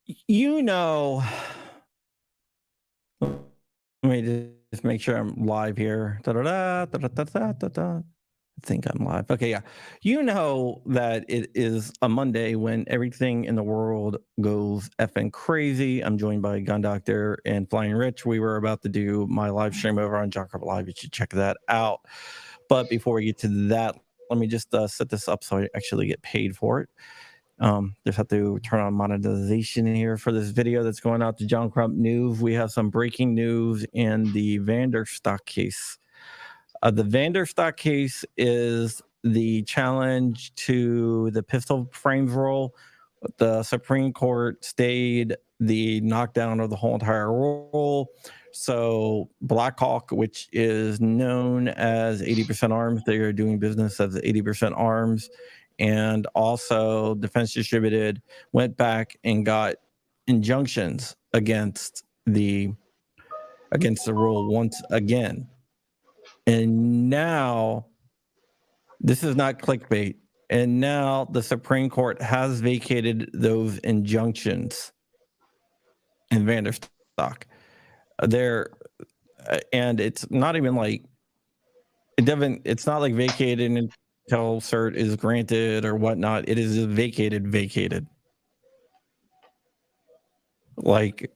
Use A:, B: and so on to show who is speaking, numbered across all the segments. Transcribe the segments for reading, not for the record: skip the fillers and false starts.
A: You know, let me just make sure I'm live here. Da-da-da, da-da-da-da-da-da. I think I'm live. Okay, yeah. You know that it is a Monday when everything in the world goes effing crazy. I'm joined by Gun Doctor and Flying Rich. We were about to do my live stream over on Jock Live. You should check that out. But before we get to that, let me just set this up so I actually get paid for it. Just have to turn on monetization here for this video that's going out to John Crump News. We have some breaking news in the Vanderstock case. The Vanderstock case is the challenge to the pistol frames rule. The Supreme Court stayed the knockdown of the whole entire rule. So Blackhawk, which is known as 80% Arms, they are doing business as 80% Arms. And also Defense Distributed went back and got injunctions against the rule once again. And now, this is not clickbait. And now the Supreme Court has vacated those injunctions in Vanderstock. And it's not even like it's not like vacated until cert is granted or whatnot. It is vacated. Like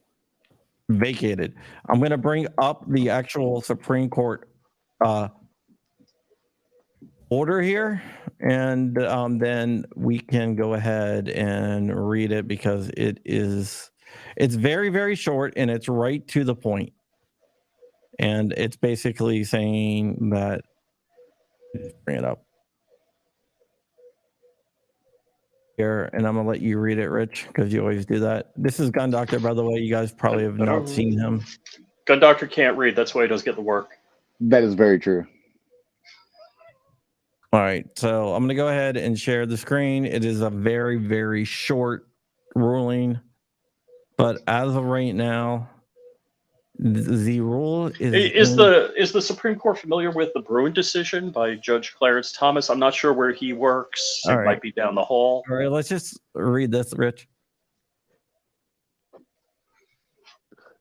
A: vacated. I'm going to bring up the actual Supreme Court order here, and then we can go ahead and read it because it's very, very short and it's right to the point. And it's basically saying that, bring it up here, and I'm gonna let you read it, Rich, because you always do that. This is Gun Doctor, by the way. You guys probably have not seen him.
B: Gun Doctor can't read. That's why he doesn't get the work.
C: That is very true.
A: All right, so I'm going to go ahead and share the screen. It is a very, very short ruling, but as of right now, the rule is
B: the Supreme Court familiar with the Bruin decision by Judge Clarence Thomas? I'm not sure where he works. It might be down the hall.
A: All right, let's just read this, Rich.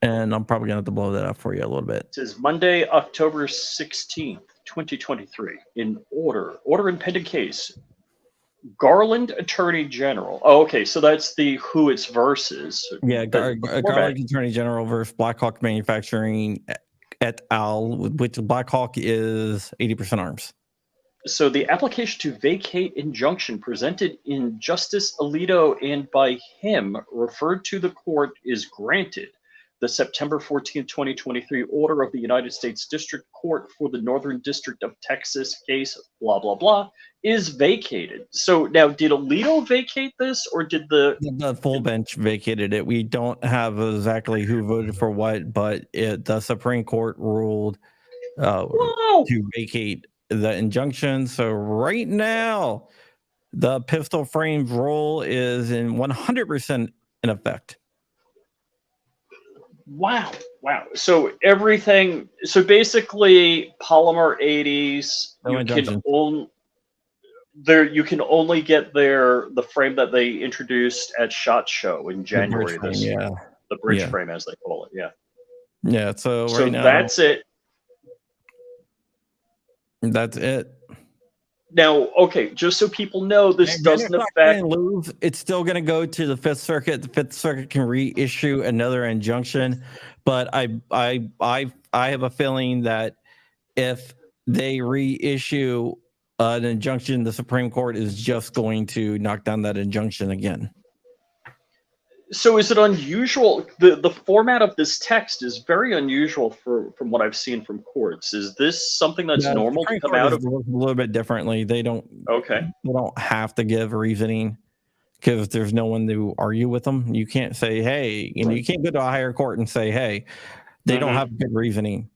A: And I'm probably going to have to blow that up for you a little bit.
B: It says Monday, October 16th, 2023. In order in pending case. Garland Attorney General. Oh, okay. So that's the who it's versus.
A: Yeah, Garland Attorney General versus Blackhawk Manufacturing et al., which Blackhawk is 80% Arms.
B: So the application to vacate injunction presented in Justice Alito and by him referred to the court is granted. The September 14, 2023 order of the United States District Court for the Northern District of Texas case, blah, blah, blah, is vacated. So now, did Alito vacate this, or did
A: the full bench vacated it? We don't have exactly who voted for what, but the Supreme Court ruled to vacate the injunction. So right now, the pistol frames rule is in 100% in effect.
B: Wow. So everything. So basically, polymer 80s. You can only get the frame that they introduced at SHOT Show in January this year. The bridge frame, as they call it. Yeah.
A: Yeah. So right now,
B: that's it.
A: That's it.
B: Now, okay, just so people know, this doesn't affect.
A: It's still going to go to the Fifth Circuit. The Fifth Circuit can reissue another injunction, but I have a feeling that if they reissue an injunction, the Supreme Court is just going to knock down that injunction again.
B: So is it unusual? The format of this text is very unusual from what I've seen from courts. Is this something that's normal to come out of?
A: A little bit differently. They don't have to give reasoning because there's no one to argue with them. You can't say, hey, you can't go to a higher court and say, hey, they don't have good reasoning.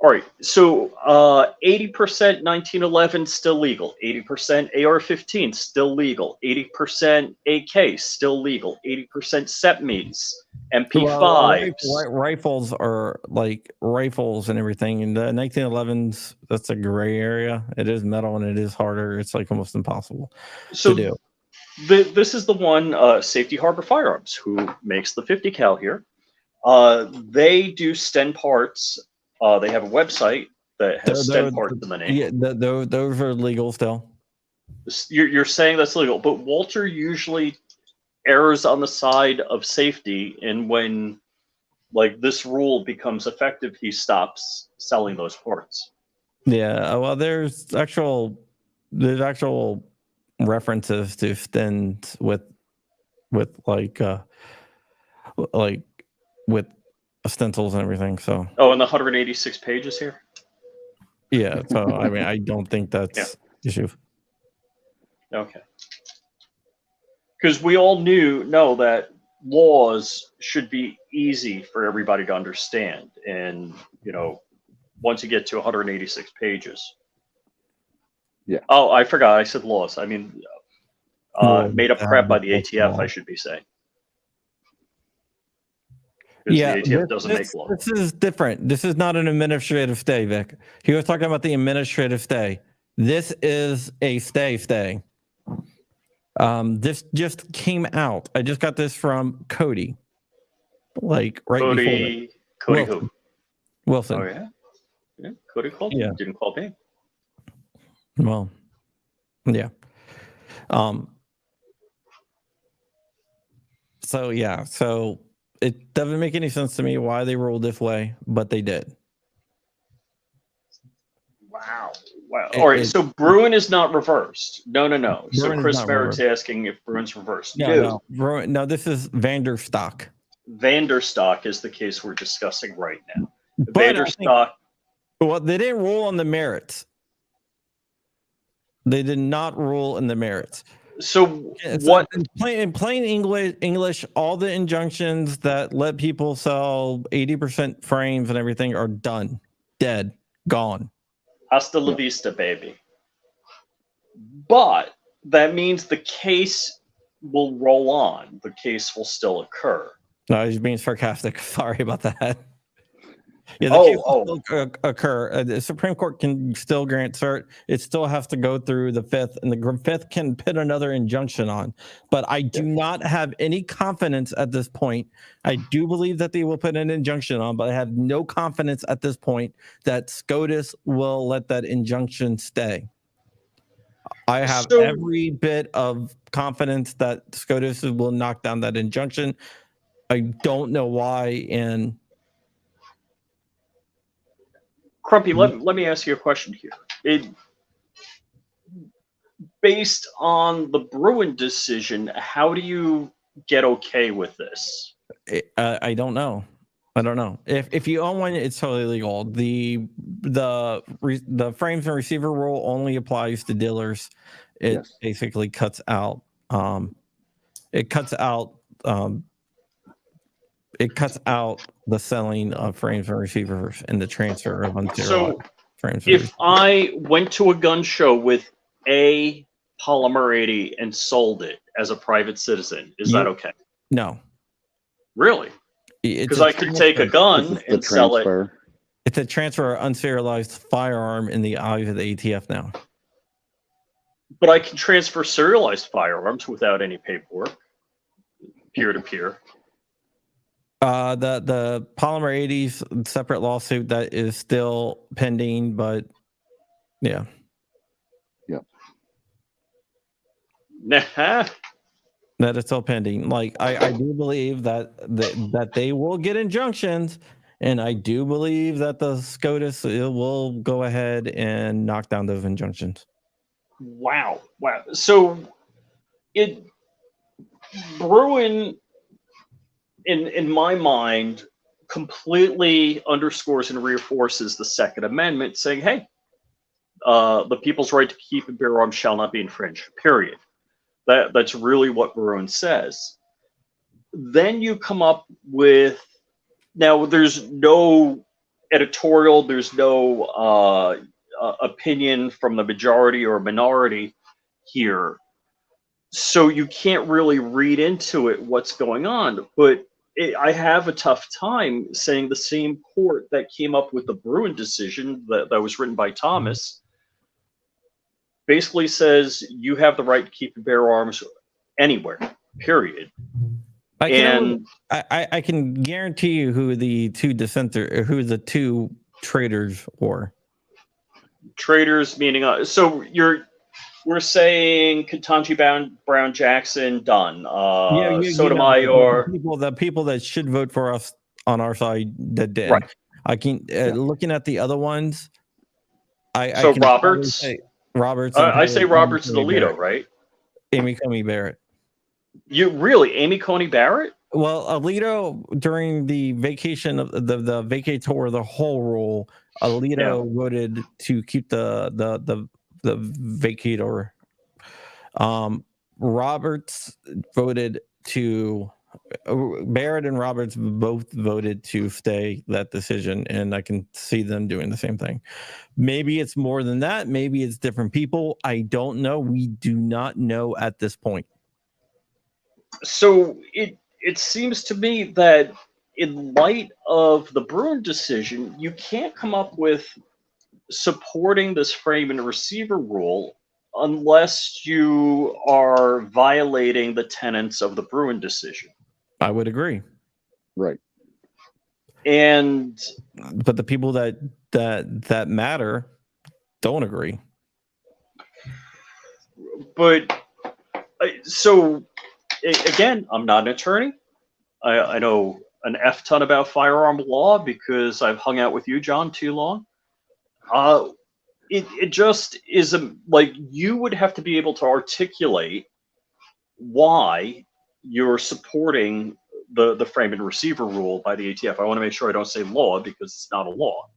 B: All right, so 80% 1911 still legal, 80% AR-15 still legal, 80% AK still legal, 80% SEPMEs, MP5s.
A: Rifles are like rifles and everything. In the 1911s, that's a gray area. It is metal and it is harder. It's like almost impossible to do.
B: This is the one, Safety Harbor Firearms, who makes the 50 cal here. They do Sten parts. They have a website that has Sten parts in the name.
A: Yeah, those are legal still.
B: You're saying that's legal, but Walter usually errs on the side of safety, and when like this rule becomes effective, he stops selling those parts.
A: Yeah, well, there's actual references to Stens with like with stencils and everything. So
B: Oh, and the 186 pages here.
A: yeah, so I mean, I don't think that's issue.
B: Okay. Because we all know that laws should be easy for everybody to understand, and once you get to 186 pages.
C: Yeah.
B: Oh, I forgot. I said laws. I mean, made up crap by the ATF, I should be saying.
A: Yeah,
B: the ATF doesn't make law.
A: This is different. This is not an administrative stay, Vic. He was talking about the administrative stay. This is a stay. This just came out. I just got this from Cody. Like right before that.
B: Cody who?
A: Wilson.
B: Oh yeah. Cody called me. Didn't call me.
A: Well, yeah. So it doesn't make any sense to me why they ruled this way, but they did.
B: Wow. All right, so Bruin is not reversed. No. So Chris Merritt's asking if Bruin's reversed.
A: No. Bruin, no, this is Vanderstock.
B: Vanderstock is the case we're discussing right now.
A: But
B: Vanderstock.
A: Well, they didn't rule on the merits. They did not rule in the merits.
B: So what?
A: In plain English, all the injunctions that let people sell 80% frames and everything are done, dead, gone.
B: Hasta la vista, baby. But that means the case will roll on. The case will still occur.
A: No, he's being sarcastic. Sorry about that. Yeah, the case will still occur. The Supreme Court can still grant cert. It still has to go through the fifth, and the fifth can put another injunction on. But I do not have any confidence at this point. I do believe that they will put an injunction on, but I have no confidence at this point that SCOTUS will let that injunction stay. I have every bit of confidence that SCOTUS will knock down that injunction. I don't know why, and
B: Crumpy, let me ask you a question here. Based on the Bruin decision, how do you get okay with this?
A: I don't know. If you own one, it's totally legal. The frames and receiver rule only applies to dealers. It basically cuts out. It cuts out the selling of frames and receivers and the transfer of unzero frames.
B: If I went to a gun show with a Polymer 80 and sold it as a private citizen, is that okay?
A: No.
B: Really? Because I could take a gun and sell it.
A: It's a transfer of unserialized firearm in the eyes of the ATF now.
B: But I can transfer serialized firearms without any paperwork, peer-to-peer.
A: The Polymer 80s separate lawsuit that is still pending, but yeah.
B: Nah.
A: That is still pending. Like I do believe that they will get injunctions, and I do believe that the SCOTUS will go ahead and knock down those injunctions.
B: Wow. So Bruin, in my mind, completely underscores and reinforces the Second Amendment, saying, hey, the people's right to keep and bear arms shall not be infringed, period. That's really what Bruin says. Then you come up with, now there's no editorial, there's no opinion from the majority or minority here. So you can't really read into it what's going on. But I have a tough time saying the same court that came up with the Bruin decision that was written by Thomas basically says you have the right to keep and bear arms anywhere, period.
A: I can
B: And
A: I can guarantee you who the two traitors were.
B: traders meaning so we're saying Ketanji Brown Jackson done.
A: You know
B: Sotomayor.
A: the people that should vote for us on our side that didn't.
B: Right.
A: I can looking at the other ones. I
B: So
A: can probably
B: Roberts.
A: say Roberts.
B: I say Roberts and
A: Coney
B: Alito,
A: Barrett.
B: right?
A: Amy Coney Barrett.
B: You really, Amy Coney Barrett?
A: Well, Alito during the vacation of the vacator of the whole rule, Alito voted to keep the vacator. Roberts voted to Barrett and Roberts both voted to stay that decision, and I can see them doing the same thing. Maybe it's more than that. Maybe it's different people. I don't know. We do not know at this point.
B: So it seems to me that in light of the Bruin decision, you can't come up with supporting this frame and receiver rule unless you are violating the tenets of the Bruin decision.
A: I would agree.
C: Right.
B: And
A: but the people that matter don't agree.
B: But so again, I'm not an attorney. I know an F ton about firearm law because I've hung out with you, John, too long. It just is like you would have to be able to articulate why you're supporting the frame and receiver rule by the ATF. I want to make sure I don't say law because it's not a law.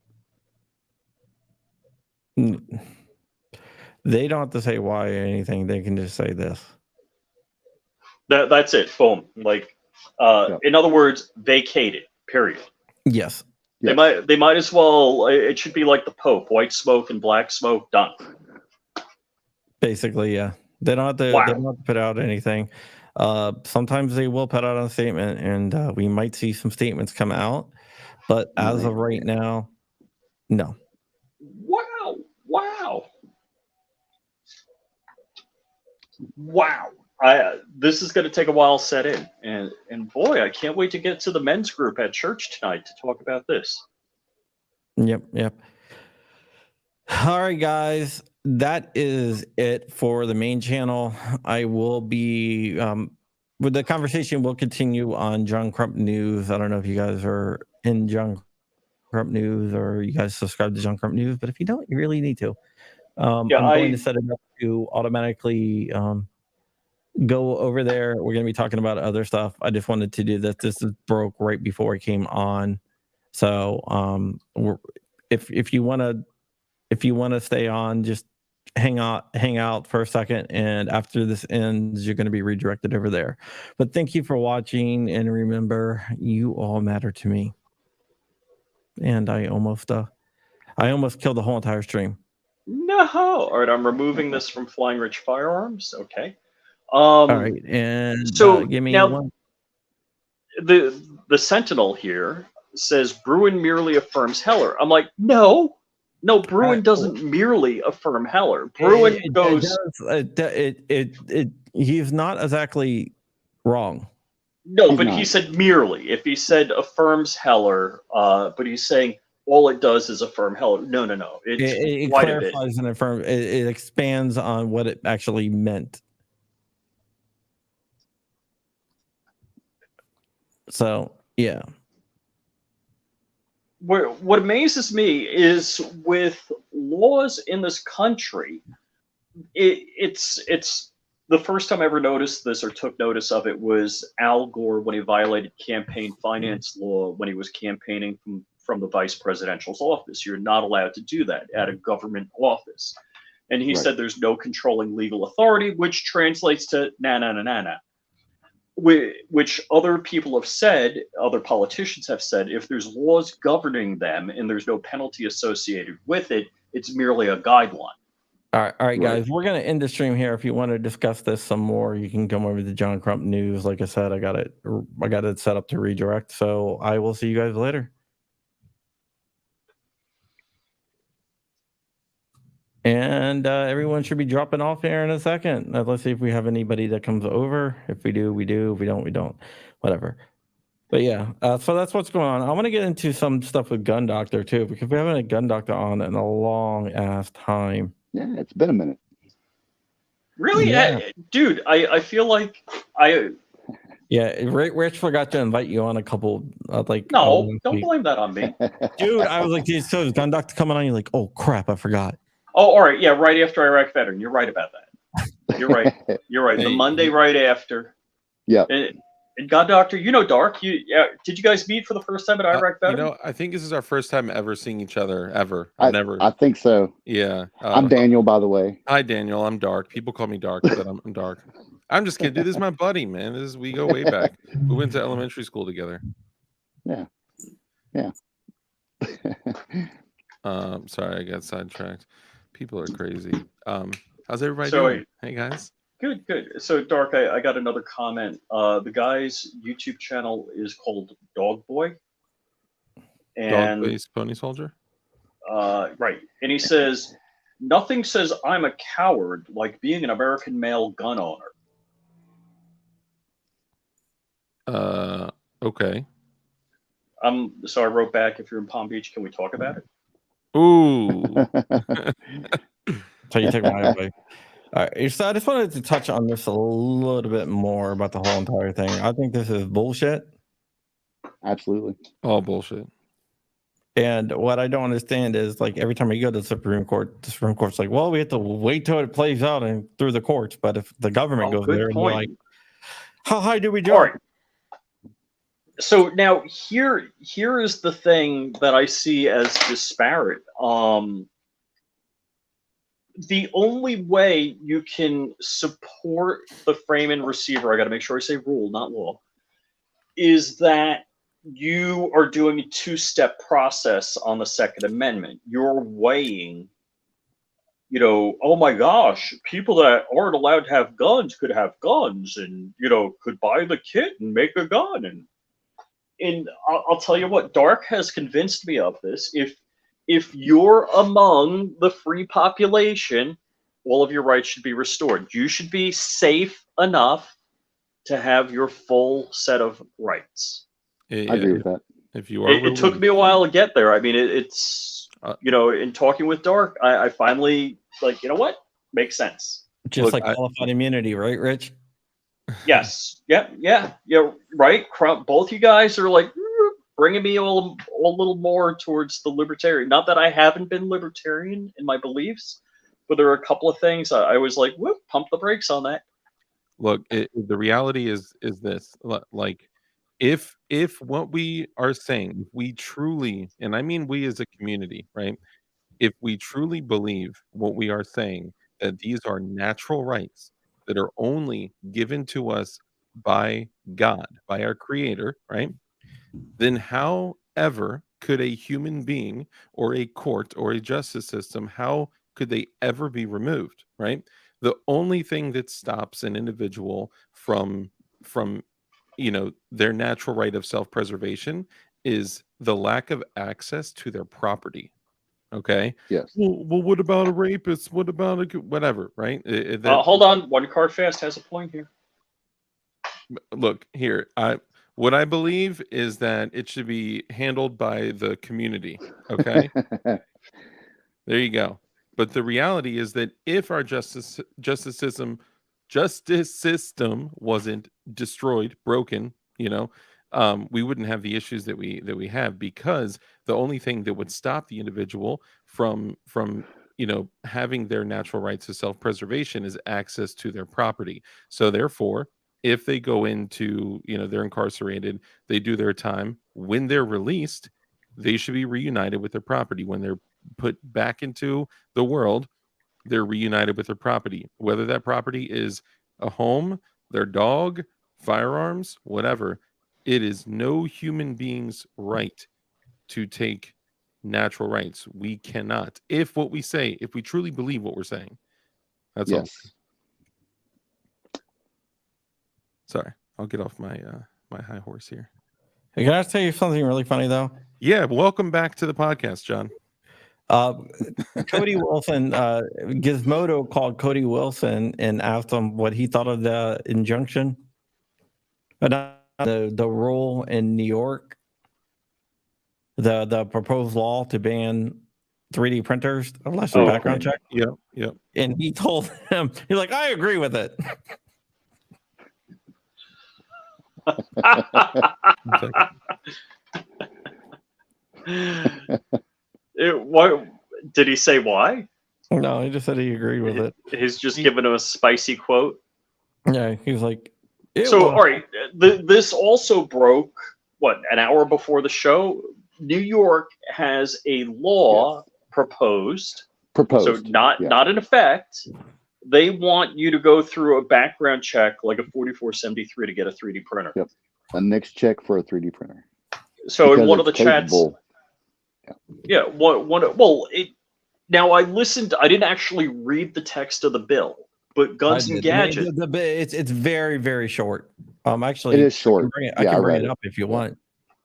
A: They don't have to say why or anything. They can just say this.
B: That's it. Boom. Like, in other words, vacate it. Period.
A: Yes.
B: They might as well. It should be like the Pope: white smoke and black smoke. Done.
A: Basically, yeah. They don't have to.
B: Wow.
A: They don't have to put out anything. Sometimes they will put out a statement, and we might see some statements come out. But as of right now, no.
B: Wow. This is going to take a while to set in, and boy, I can't wait to get to the men's group at church tonight to talk about this.
A: Yep. All right, guys, that is it for the main channel. I will be with the conversation. Will continue on John Crump News. I don't know if you guys are in John Crump News or you guys subscribe to John Crump News, but if you don't, you really need to. I'm going to set it up to automatically go over there. We're going to be talking about other stuff. I just wanted to do this. This broke right before I came on. So if you want to stay on, just hang out for a second, and after this ends, you're going to be redirected over there. But thank you for watching, and remember, you all matter to me. And I almost killed the whole entire stream.
B: No. All right, I'm removing this from Flying Rich Firearms. Okay.
A: All right, and
B: so
A: give me
B: now
A: one.
B: The Sentinel here says Bruin merely affirms Heller. I'm like, no, Bruin doesn't merely affirm Heller. Bruin goes.
A: He's not exactly wrong.
B: No, but he said merely. If he said affirms Heller, but he's saying all it does is affirm Heller. No.
A: It clarifies and affirms. It expands on what it actually meant. So, yeah.
B: What amazes me is with laws in this country, it's the first time I ever noticed this or took notice of it was Al Gore when he violated campaign finance law when he was campaigning from the vice presidential's office. You're not allowed to do that at a government office. And he said there's no controlling legal authority, which translates to na. Which other people have said, other politicians have said, if there's laws governing them and there's no penalty associated with it, it's merely a guideline.
A: All right, guys, we're going to end the stream here. If you want to discuss this some more, you can come over to John Crump News. Like I said, I got it set up to redirect. So I will see you guys later. And everyone should be dropping off here in a second. Let's see if we have anybody that comes over. If we do, we do. If we don't, we don't. Whatever. But yeah, so that's what's going on. I want to get into some stuff with Gun Doctor too, because we haven't had Gun Doctor on in a long ass time.
C: Yeah, it's been a minute.
B: Really,
A: Yeah.
B: dude? I feel like I
A: Yeah, Rich forgot to invite you on a couple,
B: no. Don't blame that on me.
A: dude. I was like, dude, so is Gun Doctor coming on? You're like, oh crap, I forgot.
B: Oh, all right. Yeah, right after Iraq Veteran. You're right about that. You're right. You're right. The
D: Hey,
B: Monday right after.
C: Yep.
B: And God Doctor, you know Dark. Did you guys meet for the first time at Iraq Veteran?
D: I think this is our first time ever seeing each other ever. I've never.
C: I think so.
D: Yeah.
C: I'm Daniel, by the way.
D: Hi, Daniel. I'm Dark. People call me Dark, but I'm Dark. I'm just kidding. Dude, this is my buddy, man. We go way back. We went to elementary school together.
C: Yeah. Yeah.
D: Sorry, I got sidetracked. People are crazy. How's everybody
B: So,
D: doing? Hey guys.
B: Good. So Dark, I got another comment. The guy's YouTube channel is called Dog Boy. And
D: Dog-faced pony soldier.
B: right. And he says, nothing says I'm a coward like being an American male gun owner.
D: Okay.
B: So I wrote back, if you're in Palm Beach, can we talk about it?
D: Ooh.
A: So you take my away. All right, so I just wanted to touch on this a little bit more about the whole entire thing. I think this is bullshit.
C: Absolutely.
D: All bullshit.
A: And what I don't understand is, like, every time we go to the Supreme Court's like, well, we have to wait till it plays out and through the courts. But if the government goes
B: good
A: there and
B: point.
A: they're like, how high do we
B: All
A: jump?
B: right. So now here is the thing that I see as disparate. The only way you can support the frame and receiver, I got to make sure I say rule, not law, is that you are doing a two-step process on the Second Amendment. You're weighing, oh my gosh, people that aren't allowed to have guns could have guns and, could buy the kit and make a gun. And I'll tell you what, Dark has convinced me of this. If you're among the free population, all of your rights should be restored. You should be safe enough to have your full set of rights.
C: I agree with that.
D: If you are,
B: It took me a while to get there. I mean, it's in talking with Dark, I finally you know what, makes sense.
A: Just like qualified immunity, right, Rich?
B: Yes. Yeah. Right. Both you guys are like bringing me a little more towards the libertarian. Not that I haven't been libertarian in my beliefs, but there are a couple of things I was like, whoop, pump the brakes on that.
D: Look, the reality is this: like, if what we are saying, if we truly, and I mean we as a community, right? If we truly believe what we are saying, that these are natural rights that are only given to us by God, by our Creator, right? Then how ever could a human being or a court or a justice system, how could they ever be removed, right? The only thing that stops an individual from their natural right of self-preservation is the lack of access to their property. Okay.
C: Yes.
D: Well, what about a rapist? What about whatever, right?
B: Hold on. One Card Fast has a point here.
D: Look here. What I believe is that it should be handled by the community. Okay. There you go. But the reality is that if our justice system wasn't destroyed, broken, we wouldn't have the issues that we have, because the only thing that would stop the individual from having their natural rights of self-preservation is access to their property. So therefore, if they go into, they're incarcerated, they do their time, when they're released, they should be reunited with their property. When they're put back into the world, they're reunited with their property, whether that property is a home, their dog, firearms, whatever. It is no human being's right to take natural rights. We cannot. If we truly believe what we're saying, that's all. Sorry, I'll get off my my high horse here.
A: Hey, can I tell you something really funny though?
D: Yeah, welcome back to the podcast, John.
A: Cody Wilson, Gizmodo called Cody Wilson and asked him what he thought of the injunction, the rule in New York, the proposed law to ban 3D printers unless your background check.
D: Yeah.
A: And he told him, he's like, I agree with it.
B: What did he say? Why?
A: No, he just said he agreed with it.
B: He's just giving him a spicy quote.
A: Yeah, he was like.
B: So, all right, this also broke an hour before the show. New York has a law proposed, so not in effect. They want you to go through a background check like a 4473 to get a 3D printer.
C: Yep, a next check for a 3D printer.
B: So
C: because
B: in one of the
C: capable.
B: chats, now I listened. I didn't actually read the text of the bill, but Guns and Gadgets.
A: It's very, very short. Actually,
C: it is short.
A: I can bring it up if you want.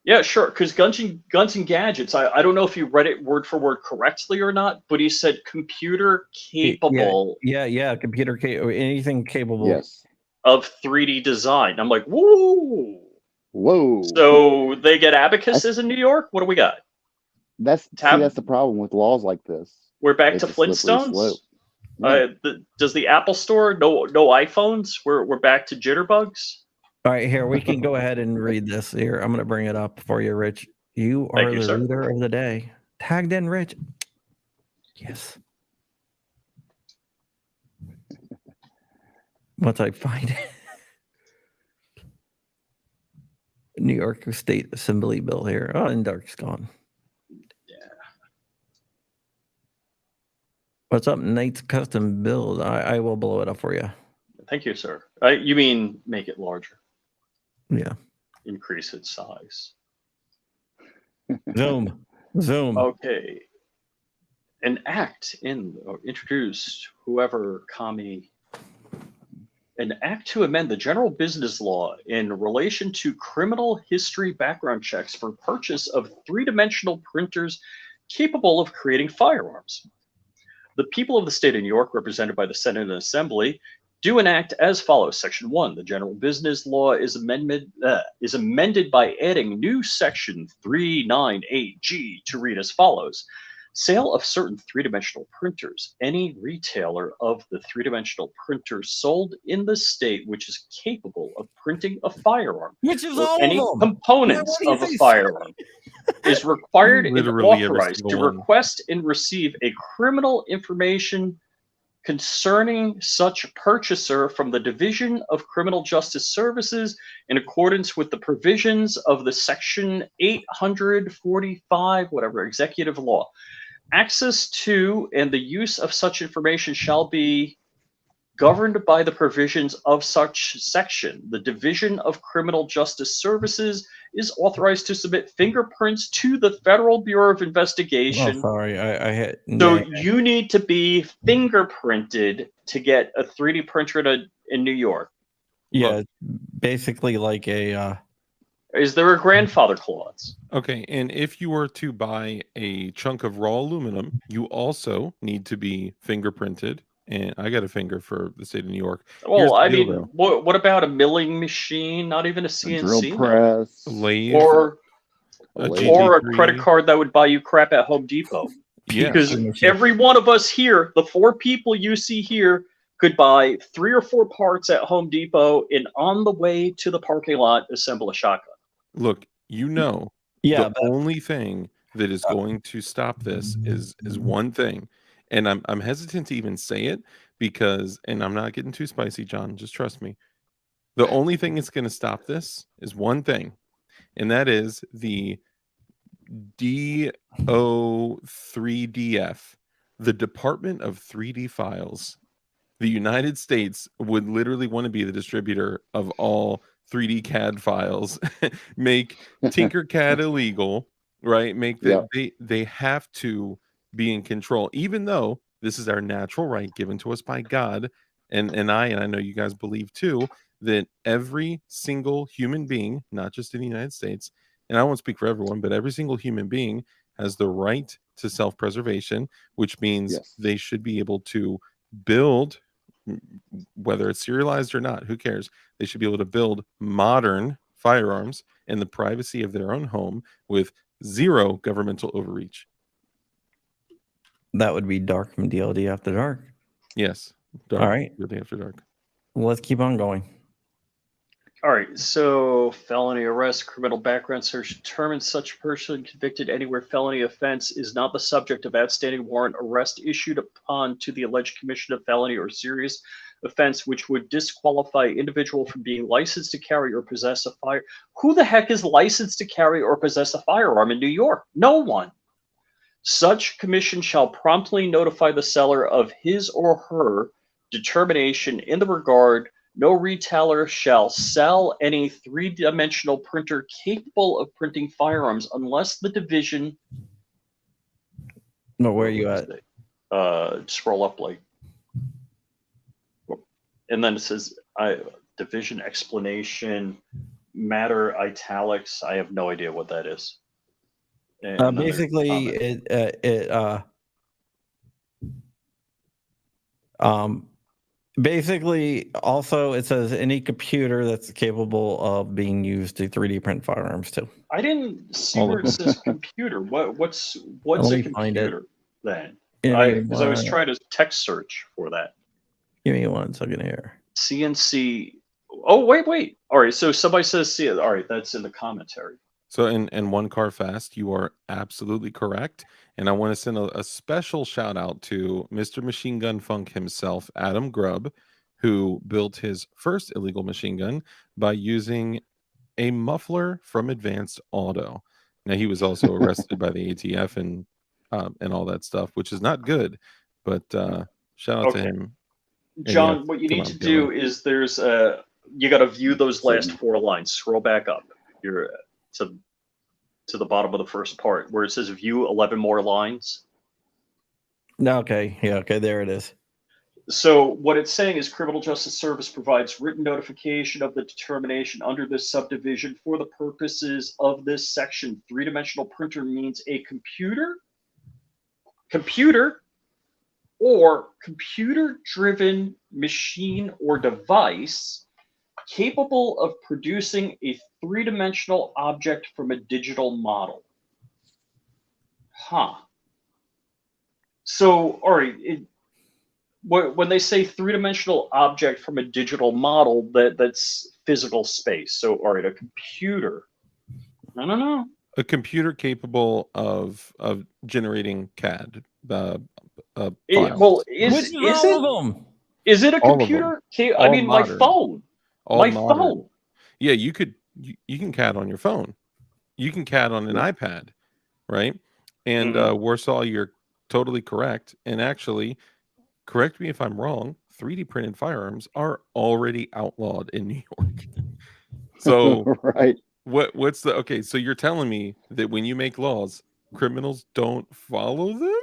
B: Yeah, sure. Because Guns and Gadgets, I don't know if you read it word for word correctly or not, but he said computer capable.
A: Yeah, computer anything capable
B: of 3D design. I'm like, whoa. So they get abacuses in New York. What do we got?
C: That's the problem with laws like this.
B: We're back to Flintstones. Does the Apple Store no iPhones? We're back to jitterbugs.
A: All right, here we can go ahead and read this. Here, I'm going to bring it up for you, Rich. You are the reader of the day. Tagged in, Rich. Yes. Once I find it. New York State Assembly bill here. Oh, and Dark's gone.
B: Yeah.
A: What's up, Knight's Custom Build? I will blow it up for you.
B: Thank you, sir. You mean make it larger?
A: Yeah.
B: Increase its size.
A: Zoom.
B: Okay. An act introduced whoever commie. An act to amend the general business law in relation to criminal history background checks for purchase of three-dimensional printers capable of creating firearms. The people of the state of New York, represented by the Senate and Assembly, do enact as follows. Section 1, the general business law is amended by adding new section 398G to read as follows. Sale of certain three-dimensional printers. Any retailer of the three-dimensional printer sold in the state which is capable of printing a firearm,
A: which is
B: or
A: all
B: any
A: of them.
B: components of a firearm, is required and authorized to request and receive a criminal information concerning such purchaser from the Division of Criminal Justice Services in accordance with the provisions of the Section 845, executive law. Access to and the use of such information shall be governed by the provisions of such section. The Division of Criminal Justice Services is authorized to submit fingerprints to the Federal Bureau of Investigation.
A: Oh, sorry, I hit.
B: So you need to be fingerprinted to get a 3D printer in New York.
A: Yeah, basically like a.
B: Is there a grandfather clause?
D: Okay, and if you were to buy a chunk of raw aluminum, you also need to be fingerprinted. And I got a finger for the state of New York.
B: Well, I mean, what about a milling machine? Not even a CNC,
C: a drill press,
D: lathe,
B: or a credit card that would buy you crap at Home Depot.
D: Yeah,
B: because every one of us here, the 4 people you see here, could buy 3 or 4 parts at Home Depot and on the way to the parking lot assemble a shotgun.
D: Look, the only thing that is going to stop this is one thing. And I'm hesitant to even say it because, and I'm not getting too spicy, John, just trust me. The only thing that's going to stop this is one thing, and that is the DO3DF, the Department of 3D Files. The United States would literally want to be the distributor of all 3D CAD files, make Tinkercad illegal, right? Make that they have to be in control, even though this is our natural right given to us by God. And I know you guys believe too, that every single human being, not just in the United States, and I won't speak for everyone, but every single human being has the right to self-preservation, which means
C: Yes.
D: they should be able to build, whether it's serialized or not, who cares? They should be able to build modern firearms in the privacy of their own home with zero governmental overreach.
A: That would be dark from DLD After Dark.
D: Yes. Dark,
A: All right.
D: really after dark.
A: Let's keep on going.
B: All right, so felony arrest, criminal background search determines such person convicted anywhere felony offense is not the subject of outstanding warrant arrest issued upon to the alleged commission of felony or serious offense which would disqualify individual from being licensed to carry or possess a fire. Who the heck is licensed to carry or possess a firearm in New York? No one. Such commission shall promptly notify the seller of his or her determination in the regard. No retailer shall sell any three-dimensional printer capable of printing firearms unless the division.
A: No, where are you at?
B: Scroll up like, and then it says division explanation, matter italics. I have no idea what that is. And then there's
A: Basically, basically, also it says any computer that's capable of being used to 3D print firearms too.
B: I didn't see
D: All
B: where
D: of
B: it says computer. What's
A: Let
B: a
A: me find it.
B: computer then?
A: Give me
B: Because I was
A: one-
B: trying to text search for that.
A: Give me 1 second here.
B: CNC. Oh, wait. All right. So somebody says C. All right. That's in the commentary.
D: So in one car fast, you are absolutely correct. And I want to send a special shout out to Mr. Machine Gun Funk himself, Adam Grubb, who built his first illegal machine gun by using a muffler from Advanced Auto. Now he was also arrested by the ATF and all that stuff, which is not good. But shout out to
B: Okay. John,
D: him. yeah,
B: what you
D: come
B: need
D: on,
B: to
D: go
B: do
D: on.
B: is there's you got to view those last 4 lines. Scroll back up. You're to the bottom of the first part where it says view 11 more lines.
A: Okay, yeah, okay, there it is.
B: So what it's saying is Criminal Justice Service provides written notification of the determination under this subdivision for the purposes of this section. Three-dimensional printer means a computer or computer-driven machine or device capable of producing a three-dimensional object from a digital model. Huh. So, all right, when they say three-dimensional object from a digital model, that's physical space. So, all right, a computer. I don't know.
D: A computer capable of generating CAD.
B: Well,
A: Which
B: is
A: is all of them?
B: it a
D: All of them.
B: computer? I
D: All
B: mean, my
D: modern.
B: phone.
D: All
B: My
D: modern.
B: phone.
D: Yeah, you can CAD on your phone. You can CAD on an iPad, right? And Warsaw, you're totally correct. And actually, correct me if I'm wrong, 3D printed firearms are already outlawed in New York. So
C: right.
D: what's the okay? So you're telling me that when you make laws, criminals don't follow them?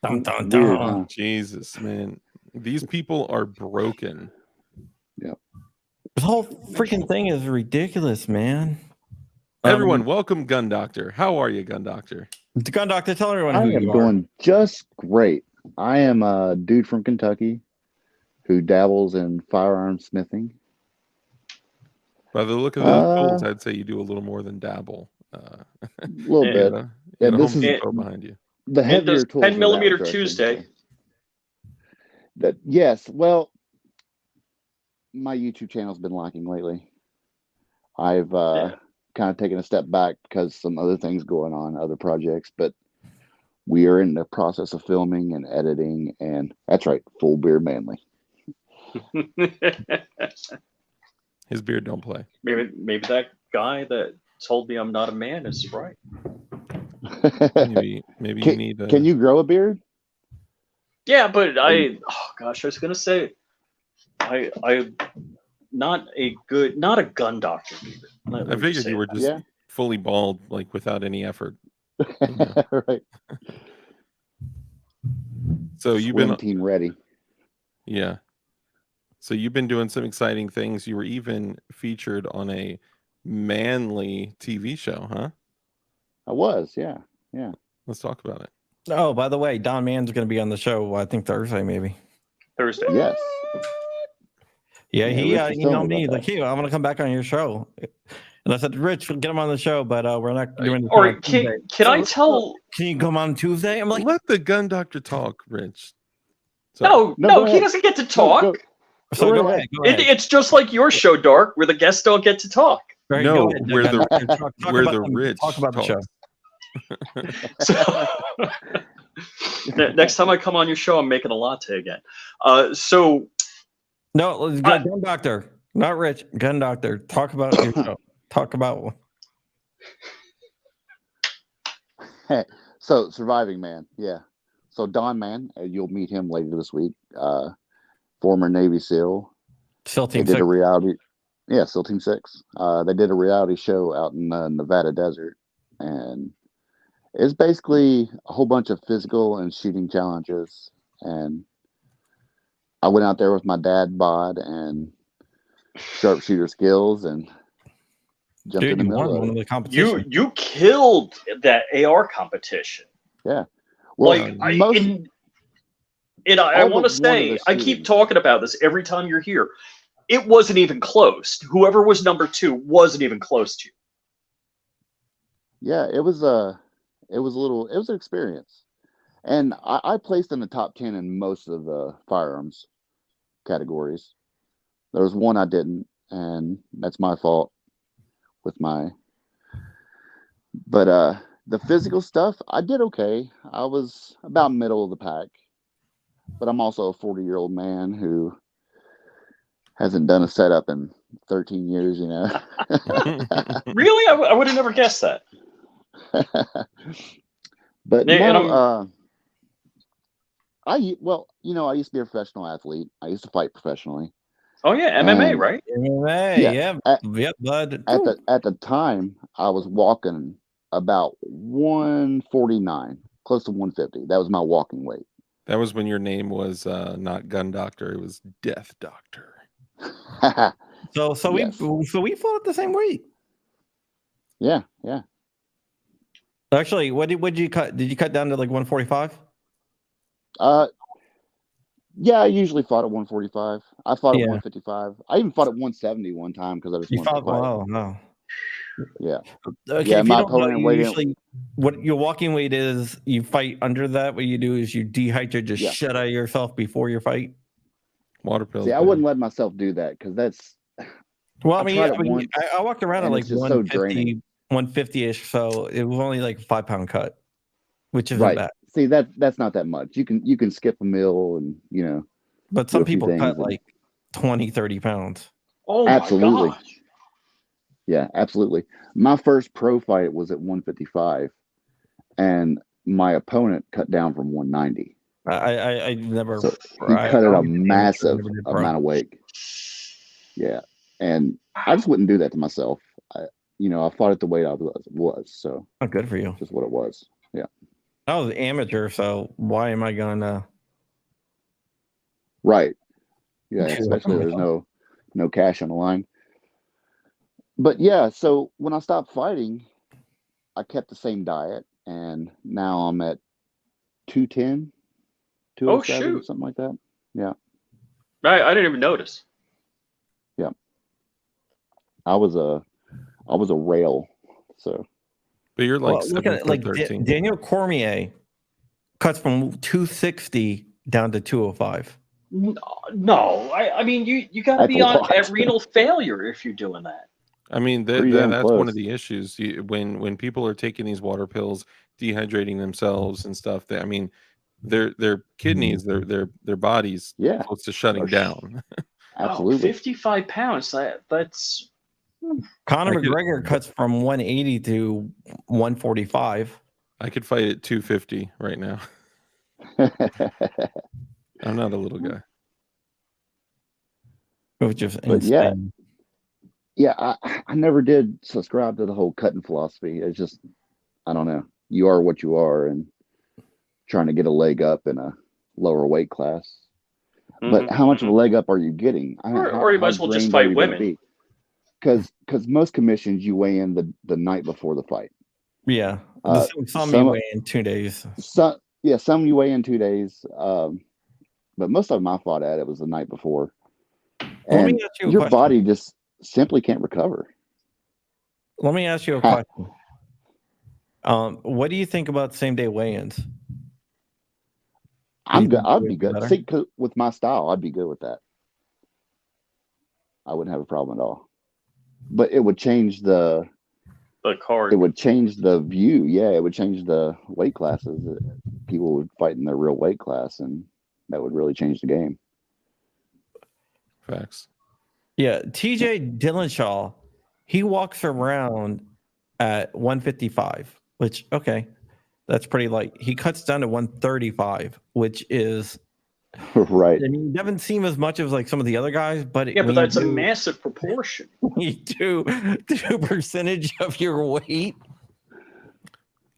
A: Dun, dun,
C: Weird,
A: dun.
C: huh?
D: Jesus, man, these people are broken.
A: This whole freaking thing is ridiculous, man.
D: Everyone, welcome Gun Doctor. How are you, Gun Doctor?
A: The Gun Doctor, tell everyone
C: I
A: who
C: am
A: you are.
C: doing just great. I am a dude from Kentucky who dabbles in firearm smithing.
D: By the look of those tools, I'd say you do a little more than dabble.
C: A little
B: Yeah.
C: bit.
D: You
C: Yeah,
D: got a
C: this
D: Home
C: is
D: Depot behind you.
C: the
B: It
C: heavier
B: does
C: tools.
B: 10
C: are
B: millimeter
C: that direction,
B: Tuesday.
C: so. That yes. Well, my YouTube channel's been lacking lately. I've kind of taken a step back because some other things going on, other projects, but we are in the process of filming and editing, and that's right, full beard manly.
D: His beard don't play.
B: maybe that guy that told me I'm not a man is right.
D: Maybe you need.
C: Can you grow a beard?
B: Yeah, but oh gosh, I was gonna say, I not a gun doctor.
D: I figured you were just fully bald, like without any effort.
C: Right.
D: So you've been
C: team ready.
D: Yeah. So you've been doing some exciting things. You were even featured on a manly TV show, huh?
C: I was, yeah. Yeah.
D: Let's talk about it.
A: Oh, by the way, Don Mann's going to be on the show. I think Thursday, maybe.
B: Thursday.
C: Yes.
A: Yeah,
C: Yeah,
A: he
C: Rich was telling
A: emailed
C: me
A: me
C: about
A: like,
C: that.
A: "Hey, I'm going to come back on your show," and I said, "Rich, get him on the show, but we're not doing the show
B: Or
A: on Tuesday."
B: can I tell?
A: Can you come on Tuesday? I'm like,
D: Let the gun doctor talk, Rich.
B: No,
C: No, go
B: he
C: ahead.
B: doesn't get to
C: No,
B: talk.
A: so
C: right
A: go
C: ahead.
A: ahead. Go ahead.
B: It's just like your show, Dark, where the guests don't get to talk.
A: Right,
D: No,
A: go ahead,
D: where
A: Gun
D: the-
A: Doctor. Talk
D: where
A: about
D: the
A: them-
D: rich
A: talk about the show.
D: talks.
B: So, next time I come on your show, I'm making a latte again. So
A: No, let's go, Gun Doctor, not Rich. Gun Doctor. Talk about your show. Talk about.
C: So Surviving Man, yeah. So Don Mann, you'll meet him later this week. Former Navy SEAL.
A: Still
C: They
A: Team
C: did
A: 6.
C: a reality, yeah, SEAL Team 6. They did a reality show out in the Nevada desert, and it's basically a whole bunch of physical and shooting challenges. And I went out there with my dad bod and sharpshooter skills and jumped in
A: Dude,
C: the
A: you
C: middle
A: won
C: of
A: one
C: it.
A: of the competitions.
B: you killed that AR competition.
C: Yeah. Well,
B: Like I
C: all
B: want to
C: but one of
B: say,
C: the
B: I keep
C: shootings.
B: talking about this every time you're here. It wasn't even close. Whoever was number 2 wasn't even close to you.
C: Yeah, it was an experience. And I placed in the top 10 in most of the firearms categories. There was one I didn't, and that's my fault with my. But the physical stuff, I did okay. I was about middle of the pack. But I'm also a 40-year-old man who hasn't done a setup in 13 years, you know.
B: Really? I would have never guessed that.
C: But
B: Yeah, and
C: no, I used to be a professional athlete. I used to fight professionally.
B: Oh yeah, MMA,
C: And
B: right?
A: MMA,
C: Yeah.
A: yeah, bud.
C: at the time, I was walking about 149, close to 150. That was my walking weight.
D: That was when your name was not Gun Doctor; it was Death Doctor.
A: So
C: Yes.
A: we fought at the same weight.
C: Yeah.
A: Actually, what did you cut? Did you cut down to like 145?
C: Yeah, I usually fought at 145. I fought at
A: Yeah.
C: 155. I even fought at 170 one time because I just
A: You
C: wanted
A: fought?
C: to fight.
A: Oh no.
C: Yeah.
A: Okay,
C: Yeah,
A: if you
C: my
A: don't know,
C: opponent
A: you
C: weighed in.
A: usually what your walking weight is, you fight under that. What you do is you dehydrate the
C: Yeah.
A: shit out of yourself before your fight.
D: Water pills.
C: See, I
D: baby.
C: wouldn't let myself do that because that's.
A: Well,
C: I tried it once,
A: I walked around at
C: and
A: like
C: it's just so
A: 150,
C: draining.
A: 150-ish, so it was only like a 5-pound cut, which isn't
C: Right.
A: bad.
C: See, that's not that much. You can skip a meal and
A: But
C: do
A: some
C: a few
A: people
C: things
A: cut
C: and-
A: like 20, 30 pounds.
B: Oh
C: Absolutely.
B: my gosh.
C: Yeah, absolutely. My first pro fight was at 155, and my opponent cut down from 190.
A: I never.
C: So he
A: I
C: cut it a
A: always did amateur,
C: massive
A: never did pro.
C: amount of weight. Yeah, and I just wouldn't do that to myself. I fought at the weight I was, so
A: Not good for you.
C: just what it was. Yeah,
A: I was amateur, so why am I gonna?
C: right. Yeah,
A: Yeah.
C: especially there's no cash on the line. But yeah, so when I stopped fighting, I kept the same diet, and now I'm at 210, 207,
B: shoot.
C: something like that. Yeah,
B: I didn't even notice.
C: I was a rail. So
D: But you're like
A: Well, look
D: 7
A: at it,
D: foot
A: like
D: 13.
A: Daniel Cormier cuts from 260 down to 205.
B: No, I mean you got to
C: That's
B: be
C: a
B: on
C: lot.
B: at renal failure if you're doing that.
D: I mean,
C: Pretty damn
D: that's one
C: close.
D: of the issues. When people are taking these water pills, dehydrating themselves and stuff, I mean, their kidneys, their bodies,
C: Yeah,
D: close to shutting
C: Or-
D: down.
C: absolutely.
B: 55 pounds. That's
A: Conor
D: I could-
A: McGregor cuts from 180 to 145.
D: I could fight at 250 right now. I'm not a little guy.
A: Which is
C: But yeah.
A: insane.
C: Yeah, I never did subscribe to the whole cutting philosophy. It's just, I don't know. You are what you are, and trying to get a leg up in a lower weight class. But how much of a leg up are you getting?
B: Or you might as well just fight women.
C: Because most commissions you weigh in the night before the fight.
A: Yeah. Some you
C: some
A: weigh in 2 days.
C: some you weigh in 2 days. But most of them I fought at, it was the night before.
A: Let me
C: And
A: ask you a
C: your
A: question.
C: body just simply can't recover.
A: Let me ask you a question. What do you think about same day weigh-ins?
C: I'd be
A: would be
C: good.
A: better?
C: See, 'cause with my style, I'd be good with that. I wouldn't have a problem at all. But it would change the
B: card.
C: it would change the view. Yeah, it would change the weight classes. People would fight in their real weight class, and that would really change the game.
D: Facts.
A: Yeah, TJ Dillashaw, he walks around at 155, which okay, that's pretty light. He cuts down to 135, which is
C: Right.
A: I mean, it doesn't seem as much as like some of the other guys, but
B: Yeah, but
A: when
B: that's a
A: you
B: massive proportion.
A: do percentage of your weight.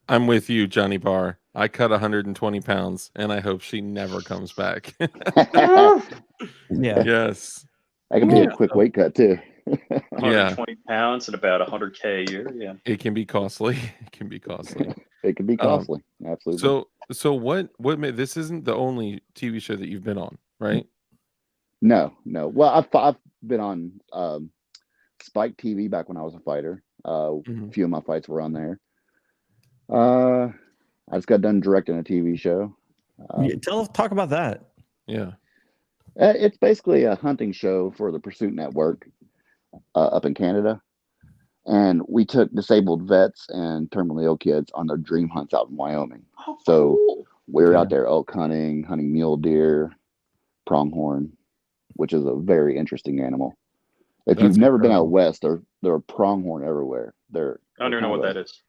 D: I'm with you, Johnny Barr. I cut 120 pounds, and I hope she never comes back.
A: Yeah.
D: Yes.
C: That can be a quick weight cut too.
B: 120 pounds and about 100K a year. Yeah.
D: It can be costly. It can be costly.
C: It can be costly. Absolutely.
D: So what made this isn't the only TV show that you've been on, right?
C: No. Well, I've been on Spike TV back when I was a fighter. A few of my fights were on there. I just got done directing a TV show.
A: Talk about that.
D: Yeah.
C: It's basically a hunting show for the Pursuit Network up in Canada. And we took disabled vets and terminally ill kids on their dream hunts out in Wyoming.
B: Oh,
C: So
B: cool.
C: we were out there elk hunting mule deer, pronghorn, which is a very interesting animal. If
D: That's
C: you've never been
D: incredible.
C: out west, there are pronghorn everywhere.
B: I don't even know what that is.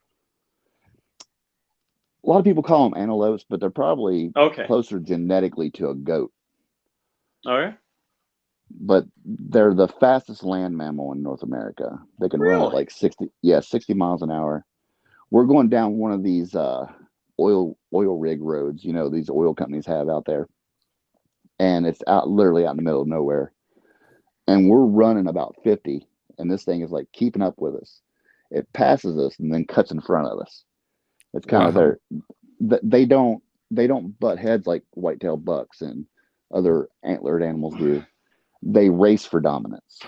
C: A lot of people call them antelopes, but they're probably
B: Okay.
C: closer genetically to a goat.
B: All right.
C: But they're the fastest land mammal in North America. They can run at like 60 miles an hour. We're going down one of these oil rig roads, these oil companies have out there. And it's literally out in the middle of nowhere. And we're running about 50, and this thing is like keeping up with us. It passes us and then cuts in front of us. It's kind of they don't butt heads like white-tailed bucks and other antlered animals do. They race for dominance.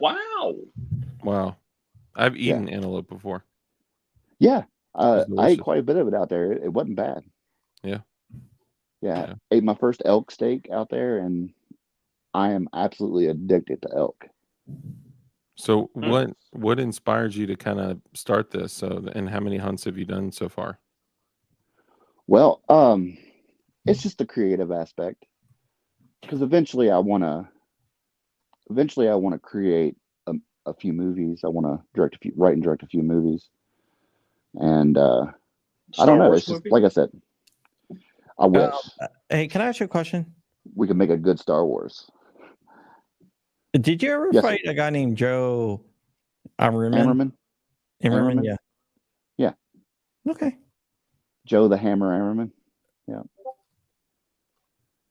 B: Wow.
D: I've eaten antelope before.
C: Yeah. I
D: delicious.
C: ate quite a bit of it out there. It wasn't bad. Yeah. Ate my first elk steak out there, and I am absolutely addicted to elk.
D: So what inspired you to kind of start this? And how many hunts have you done so far?
C: Well, it's just the creative aspect, because eventually I want to create a few movies. I want to write and direct a few movies, and I don't know. It's just like I said. I wish.
A: Hey, can I ask you a question?
C: We could make a good Star Wars.
A: Did you ever fight a guy named Joe
C: Ammerman?
A: Ammerman, yeah. Okay.
C: Joe the Hammer Ammerman. Yeah.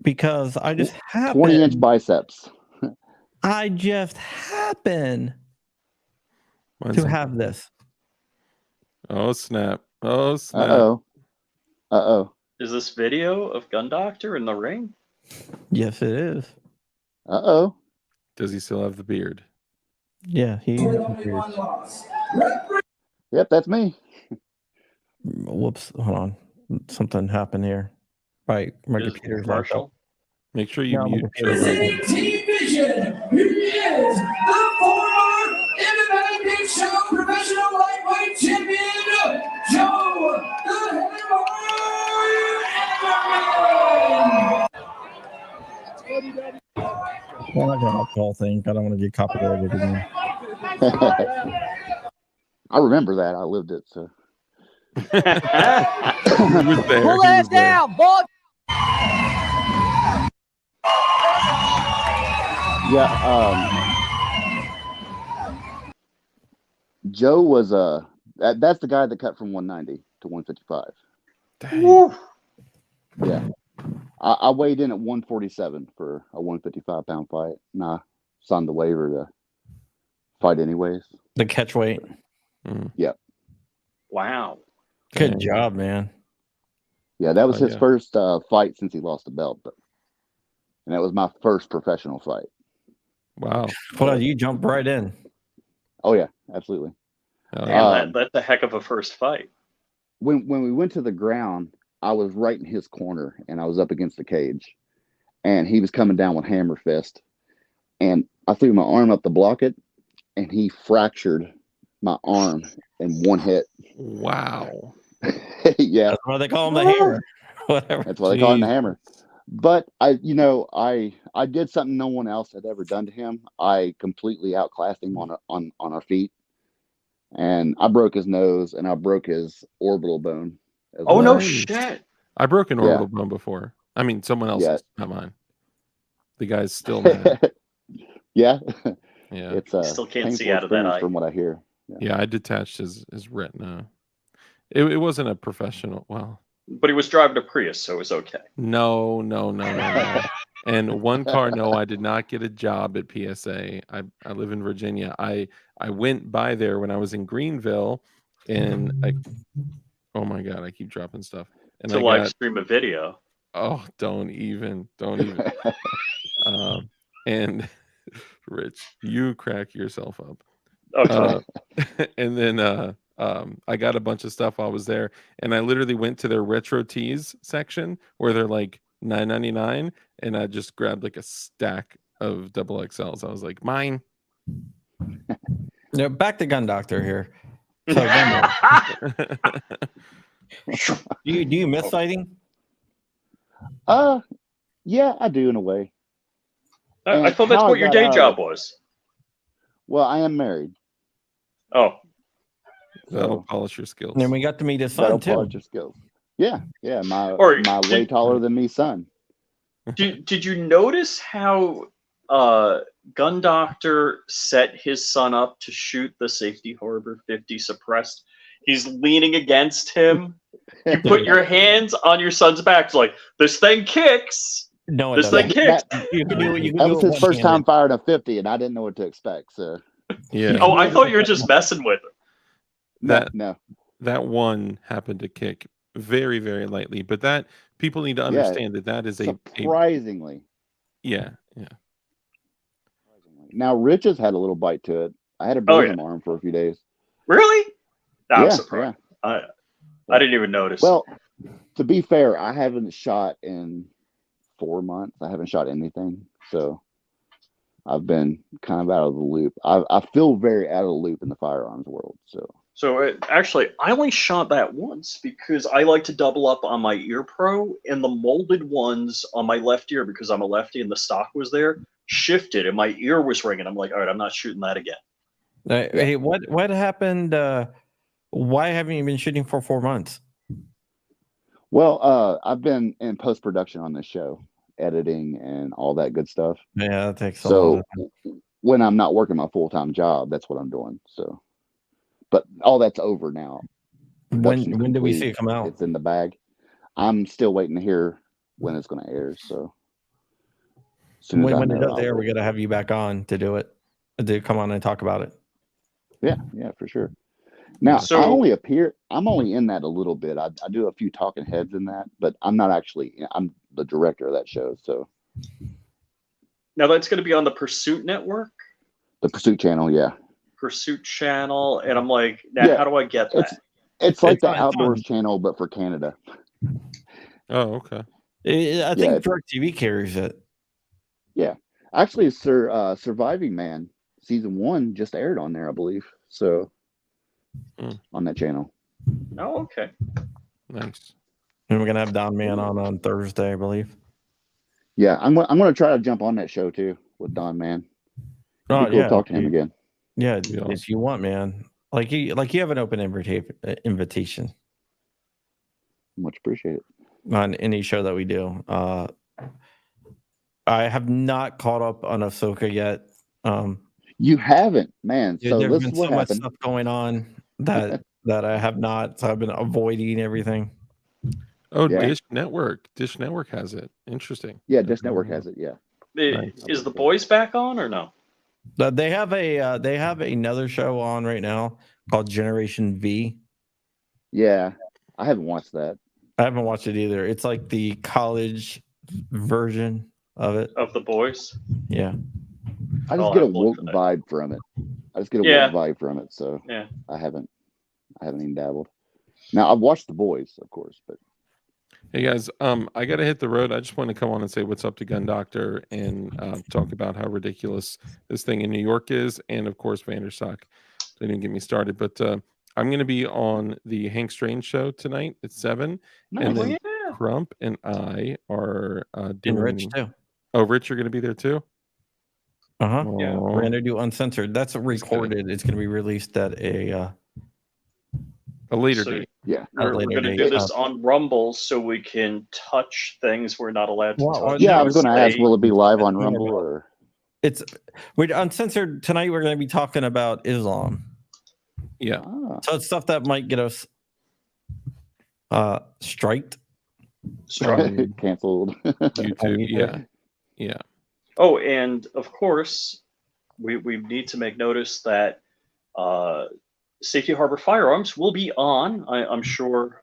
A: Because I just happened
C: 20-inch biceps.
A: I just happen to have this.
D: Oh snap. Oh snap.
C: Uh-oh.
B: Is this video of Gun Doctor in the ring?
A: Yes, it is.
C: Uh-oh.
D: Does he still have the beard?
A: Yeah, he has the beard.
C: Yep, that's me.
A: Whoops, hold on. Something happened here. Right, my computer's locked up.
D: Make sure you mute.
E: Presenting Team Vision, he is the former MMA Big Show professional lightweight champion, Joe the Hammer Ammerman.
A: Well, I'm not gonna the whole thing. I don't want to get copyrighted again.
C: I remember that. I lived it, so.
D: He was there.
F: Pull that down, boy.
C: Yeah, Joe was that's the guy that cut from 190 to 155.
D: Dang.
C: Yeah. I weighed in at 147 for a 155-pound fight, and I signed the waiver to fight anyways.
A: The catch weight.
C: Yep.
B: Wow.
A: Good
D: Dang.
A: job, man.
C: Yeah, that was his
D: yeah.
C: first fight since he lost the belt, and that was my first professional fight.
D: Wow.
A: Well, you jumped right in.
C: Oh yeah, absolutely.
D: Hell
B: Man,
D: yeah.
B: that's a heck of a first fight.
C: When we went to the ground, I was right in his corner, and I was up against the cage, and he was coming down with hammer fist, and I threw my arm up to block it, and he fractured my arm in one hit.
D: Wow.
C: Yeah,
A: That's why they call him the hammer. Whatever.
C: that's why they call him the
D: Jeez.
C: hammer. But I did something no one else had ever done to him. I completely outclassed him on our feet, and I broke his nose and I broke his orbital bone as
B: Oh,
C: well.
B: no
D: Nice.
B: shit.
D: I broke an
C: Yeah.
D: orbital bone before. I mean, someone else's,
C: Yeah.
D: not mine. The guy's still mad.
C: Yeah,
D: Yeah.
C: it's a
B: Still can't see
C: painful
B: out of that
C: experience
B: eye.
C: from what I hear.
D: Yeah, I detached his retina. It wasn't a professional. Well,
B: But he was driving a Prius, so it was okay.
D: no. And one car, no, I did not get a job at PSA. I live in Virginia. I went by there when I was in Greenville, and oh my God, I keep dropping stuff. And
B: To
D: I
B: live
D: got,
B: stream a video.
D: oh, don't even. And Rich, you crack yourself up.
B: Okay.
D: And then I got a bunch of stuff while I was there, and I literally went to their retro tees section where they're like $9.99, and I just grabbed like a stack of double XLs. I was like, mine.
A: Yeah, back to Gun Doctor here. So, do you miss fighting?
C: Yeah, I do in a way.
B: I thought that's
C: how I
B: what your
C: got
B: day
C: out of
B: job
C: it-
B: was.
C: Well, I am married.
B: Oh,
D: That'll
C: So
D: polish your skills.
A: And then we got to meet his
C: that'll
A: son too.
C: polish your skills. Yeah, my
B: Or
C: way
B: did-
C: taller than me son.
B: did you notice how Gun Doctor set his son up to shoot the Safety Harbor 50 suppressed? He's leaning against him. You put your hands on your son's back. It's like, this thing kicks.
A: No, it
B: This thing
A: doesn't.
B: kicks.
A: You can do it. You can
C: That
A: do
C: was
A: it
C: his first time
A: one-handed.
C: firing a 50, and I didn't know what to expect. So
D: Yeah.
B: Oh, I thought you were just messing with him.
C: no.
D: That one happened to kick very, very lightly, but that people need to understand that is a
C: Surprisingly.
D: yeah.
C: Now Rich has had a little bite to it. I had to
B: Oh,
C: bruise
B: yeah.
C: him arm for a few days.
B: Really? I'm
C: Yeah,
B: surprised. I didn't even notice.
C: Well, to be fair, I haven't shot in 4 months. I haven't shot anything, so I've been kind of out of the loop. I feel very out of the loop in the firearms world. So
B: Actually, I only shot that once because I like to double up on my ear pro, and the molded ones on my left ear, because I'm a lefty and the stock was there, shifted and my ear was ringing. I'm like, all right, I'm not shooting that again.
A: Hey, what happened? Why haven't you been shooting for 4 months?
C: well, I've been in post production on this show, editing and all that good stuff.
A: Yeah, that takes a long
C: So
A: time.
C: when I'm not working my full time job, that's what I'm doing. So, but all that's over now. Production's
A: When do we
C: complete.
A: see it come out?
C: It's in the bag. I'm still waiting to hear when it's going to air. So, as soon as I
A: When it
C: know,
A: does
C: I'll
A: air,
C: let
A: we're gonna have you back on to do it. To come on and talk about it.
C: Yeah, for sure. Now
B: So-
C: I'm only in that a little bit. I do a few talking heads in that, but I'm not actually. I'm the director of that show. So
B: Now that's going to be on the Pursuit Network,
C: the Pursuit channel, yeah,
B: Pursuit channel, and I'm like, now
C: Yeah,
B: how do I get that?
C: it's like
A: It's
C: the
A: on-
C: Outdoors channel, but for Canada.
D: Oh, okay.
A: I think DirecTV carries it.
C: Actually, Surviving Man season 1 just aired on there, I believe. So on that channel.
B: Oh, okay.
D: Nice.
A: And we're gonna have Don Man on Thursday, I believe.
C: Yeah, I'm going to try to jump on that show too with Don Man.
A: Oh,
C: Cool to talk to him again.
A: Yeah,
D: Yeah.
A: if you want, man. Like you have an open invitation
C: Much appreciated.
A: on any show that we do. I have not caught up on Ahsoka yet.
C: You haven't, man. So
A: There's
C: this
A: been
C: is what
A: so much
C: happened.
A: stuff going on that I have not. So I've been avoiding everything.
D: Oh,
C: Yeah.
D: Dish Network. Dish Network has it. Interesting.
C: Yeah, Dish Network has it. Yeah.
D: Nice.
B: Is the boys back on or no?
A: They have another show on right now called Generation V.
C: Yeah, I haven't watched that.
A: I haven't watched it either. It's like the college version of it.
B: Of the boys.
A: Yeah.
C: I just
B: I'll
C: get a
B: have to look
C: woke
B: for that.
C: vibe from it.
B: Yeah.
C: Vibe from it, so
B: Yeah.
C: I haven't even dabbled. Now I've watched The Boys, of course, but
D: Hey guys, I gotta hit the road. I just want to come on and say what's up to Gun Doctor and talk about how ridiculous this thing in New York is, and of course Vandersock. They didn't get me started, but I'm gonna be on the Hank Strange show tonight at 7, and
B: Oh,
D: then
B: yeah.
D: Crump and I are
A: And
D: doing.
A: Rich too.
D: Oh, Rich, you're gonna be there too.
A: Uh-huh.
B: Yeah.
A: We're
D: Aw,
A: gonna do uncensored. That's recorded. It's gonna be released at a
D: later
B: So
D: date.
C: yeah.
B: we're
A: later
B: going to
A: date.
B: do this on Rumble so we can touch things we're not allowed to
A: Well,
B: touch.
C: Yeah, I
B: or
C: was going to
B: say.
C: ask, will it be live on
A: Yeah,
C: Rumble
A: well,
C: or?
A: it's we're uncensored tonight. We're gonna be talking about Islam.
D: Yeah,
C: Ah,
A: So it's stuff that might get us striked.
B: Strike.
C: canceled.
D: YouTube. Yeah, yeah.
B: Oh, and of course, we need to make notice that Safety Harbor Firearms will be on, I'm sure,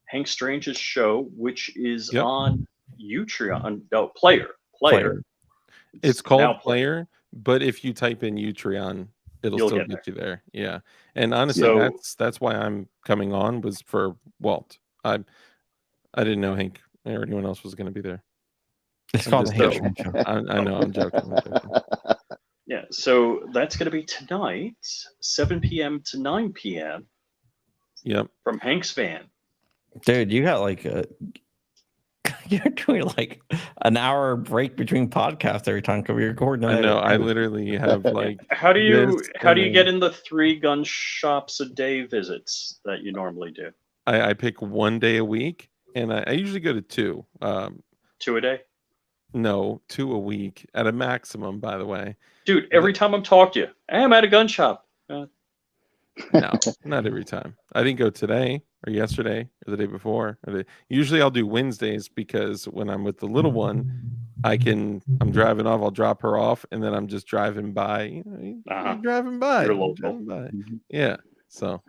B: Hank Strange's show, which is
D: Yep.
B: on Utreon. No, Player.
D: It's
B: now
D: called Player, but if you type in Utreon, it'll
B: You'll
D: still
B: get
D: get you there. Yeah, and honestly,
B: So-
D: that's why I'm coming on, was for Walt. I didn't know Hank or anyone else was going to be there.
A: It's
D: I'm
A: called the
D: just
A: Hank
D: joking.
A: Strange Show.
D: I know, I'm joking. I'm joking.
B: Yeah, so that's going to be tonight, 7 p.m. to 9 p.m.
D: Yep.
B: from Hank's van.
A: Dude, you got like you're doing like an hour break between podcasts every time because we're recording.
D: I know. I
A: tonight.
D: literally have like.
B: How do you
D: this and
B: get
D: then-
B: in the 3 gun shops a day visits that you normally do?
D: I pick one day a week, and I usually go to 2.
B: 2 a day?
D: No, 2 a week at a maximum. By the way,
B: Dude, every time I'm talking to you, hey, I'm at a gun shop.
D: no, not every time. I didn't go today or yesterday or the day before. Usually I'll do Wednesdays because when I'm with the little one, I'm driving off, I'll drop her off, and then I'm just driving by. You're driving by.
B: You're
D: you're
B: local.
D: driving by.
C: Mhm.
D: Yeah. So,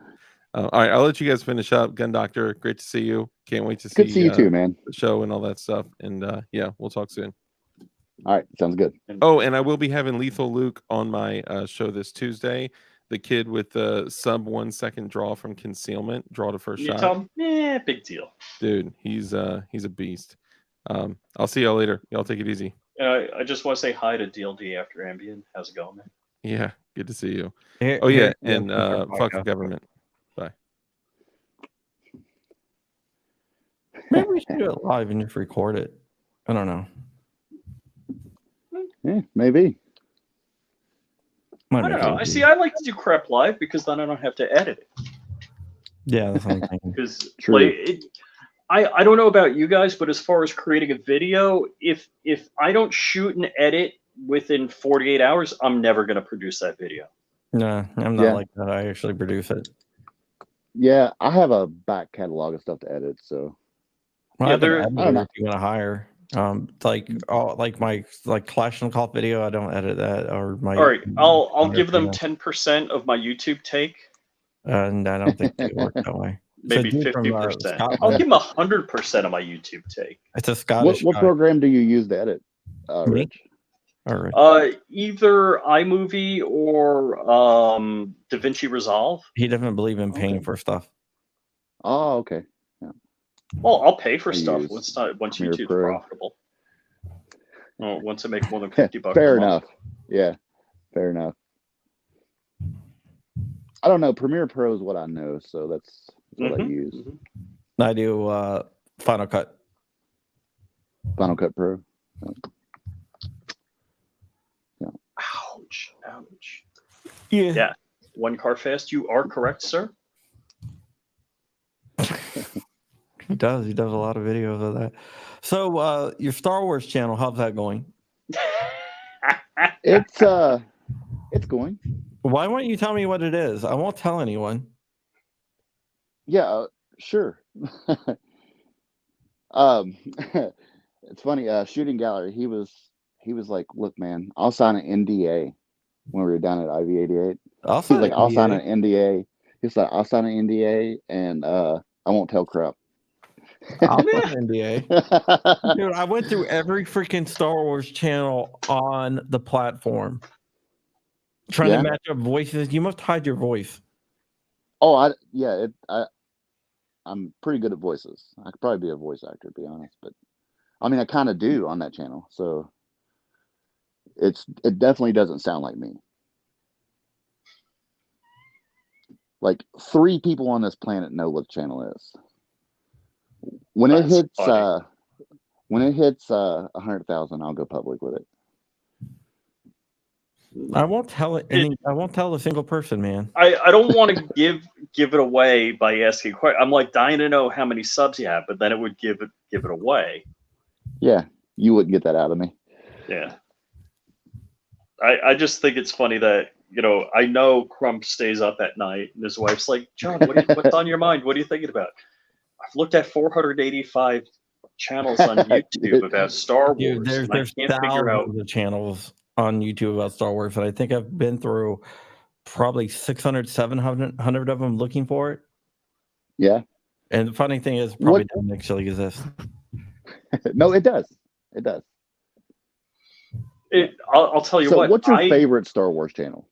D: all right, I'll let you guys finish up. Gun Doctor, great to see you. Can't wait to see,
C: Good to see you too, man.
D: the show and all that stuff. And yeah, we'll talk soon.
C: All right, sounds good.
D: Oh, and I will be having Lethal Luke on my show this Tuesday. The kid with the sub 1 second draw from concealment, draw to first
B: You
D: shot.
B: tell them, big deal.
D: Dude, he's a beast. I'll see y'all later. Y'all take it easy.
B: I just want to say hi to DLD after Ambien. How's it going, man?
D: Yeah, good to see you.
A: Here-
D: Oh yeah,
A: here-
D: and
A: here-
D: fuck the government. Bye.
A: Maybe we should do it live and just record it. I don't know.
C: Yeah, maybe.
A: Might
B: I
A: make
B: don't know.
A: it
B: I
A: easy.
B: see. I like to do crap live because then I don't have to edit it.
A: Yeah, that's what I'm thinking.
B: Because
C: True.
B: I don't know about you guys, but as far as creating a video, if I don't shoot and edit within 48 hours, I'm never going to produce that video.
A: No, I'm not
C: Yeah.
A: like that. I actually produce it.
C: Yeah, I have a back catalog of stuff to edit, so
A: Well,
B: Yeah,
A: I have an
B: there-
C: I don't
A: editor
C: know.
A: if you want to hire. Like my Kalashnikov video, I don't edit that, or my.
B: All right, I'll
A: my
B: give them
A: video.
B: 10% of my YouTube take,
A: And I don't think they work that way.
B: maybe
A: dude from,
B: 50%. I'll
A: Scotland.
B: give them 100% of my YouTube take.
A: It's a Scottish.
C: what
A: guy.
C: program do you use to edit,
A: Me?
C: Rich?
A: All right.
B: Either iMovie or DaVinci Resolve.
A: He doesn't believe in paying
C: Okay.
A: for stuff.
C: Oh, okay.
B: Well, I'll pay for
C: I
B: stuff
C: use
B: once
C: Premiere
B: YouTube's
C: Pro.
B: profitable. Well, once I make more than 50 bucks.
C: Fair
B: a month.
C: enough. Yeah, fair enough. I don't know. Premiere Pro is what I know, so that's what I
B: Mhm,
C: use.
B: mhm.
A: I do Final Cut.
C: Final Cut Pro.
B: Ouch! Ouch!
A: Yeah.
B: Yeah. One car fast. You are correct, sir.
A: He does. He does a lot of videos of that. So your Star Wars channel, how's that going?
C: It's going.
A: Why won't you tell me what it is? I won't tell anyone.
C: Yeah, sure. It's funny. Shooting Gallery. He was like, "Look, man, I'll sign an NDA." When we were down at IV88,
A: I'll
C: he's
A: sign
C: like,
A: an
C: "I'll sign
A: NDA.
C: an NDA." He's like, I'll sign an NDA and I won't tell crap.
A: I'll sign an NDA. Dude, I went through every freaking Star Wars channel on the platform trying
C: Yeah?
A: to match up voices. You must hide your voice.
C: Oh, I'm pretty good at voices. I could probably be a voice actor, to be honest, but I mean, I kind of do on that channel, so it definitely doesn't sound like me. Like 3 people on this planet know what the channel is. When it
B: That's
C: hits
B: funny.
C: 100,000, I'll go public with it.
A: I won't tell it. I won't tell a single person, man.
B: I don't want to give it away by asking questions. I'm like dying to know how many subs you have, but then it would give it away.
C: Yeah, you wouldn't get that out of me.
B: Yeah. I just think it's funny that, you know, I know Crump stays up at night and his wife's like, John, what's on your mind? What are you thinking about? I've looked at 485 channels on YouTube about Star Wars.
A: Dude, there's
B: can't figure out.
A: thousands of channels on YouTube about Star Wars, and I think I've been through probably 600, 700 of them looking for it.
C: Yeah.
A: And the funny thing is, probably doesn't actually exist.
C: No, it does. It does.
B: I'll tell you
C: So
B: what.
C: what's your favorite Star Wars channel?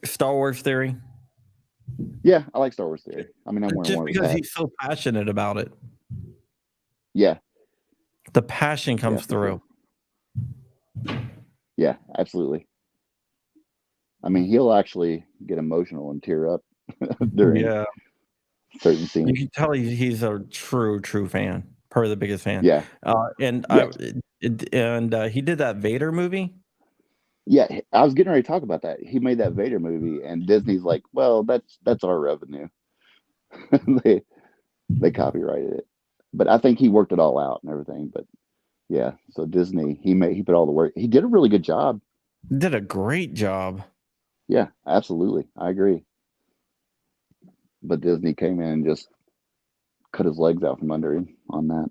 A: Star Wars Theory.
C: Yeah, I like Star Wars Theory. I mean, I'm wearing
A: Just
C: one of his
A: because
C: hats.
A: he's so passionate about it.
C: Yeah.
A: The passion comes through.
C: Sure. Yeah, absolutely. I mean, he'll actually get emotional and tear up during certain scenes.
A: You can tell he's a true fan. Probably the biggest fan.
C: Yeah.
A: He did that Vader movie.
C: Yeah, I was getting ready to talk about that. He made that Vader movie, and Disney's like, "Well, that's our revenue." they copyrighted it, but I think he worked it all out and everything. But yeah, so Disney, he put all the work. He did a really good job.
A: Did a great job.
C: Yeah, absolutely, I agree. But Disney came in and just cut his legs out from under him on that.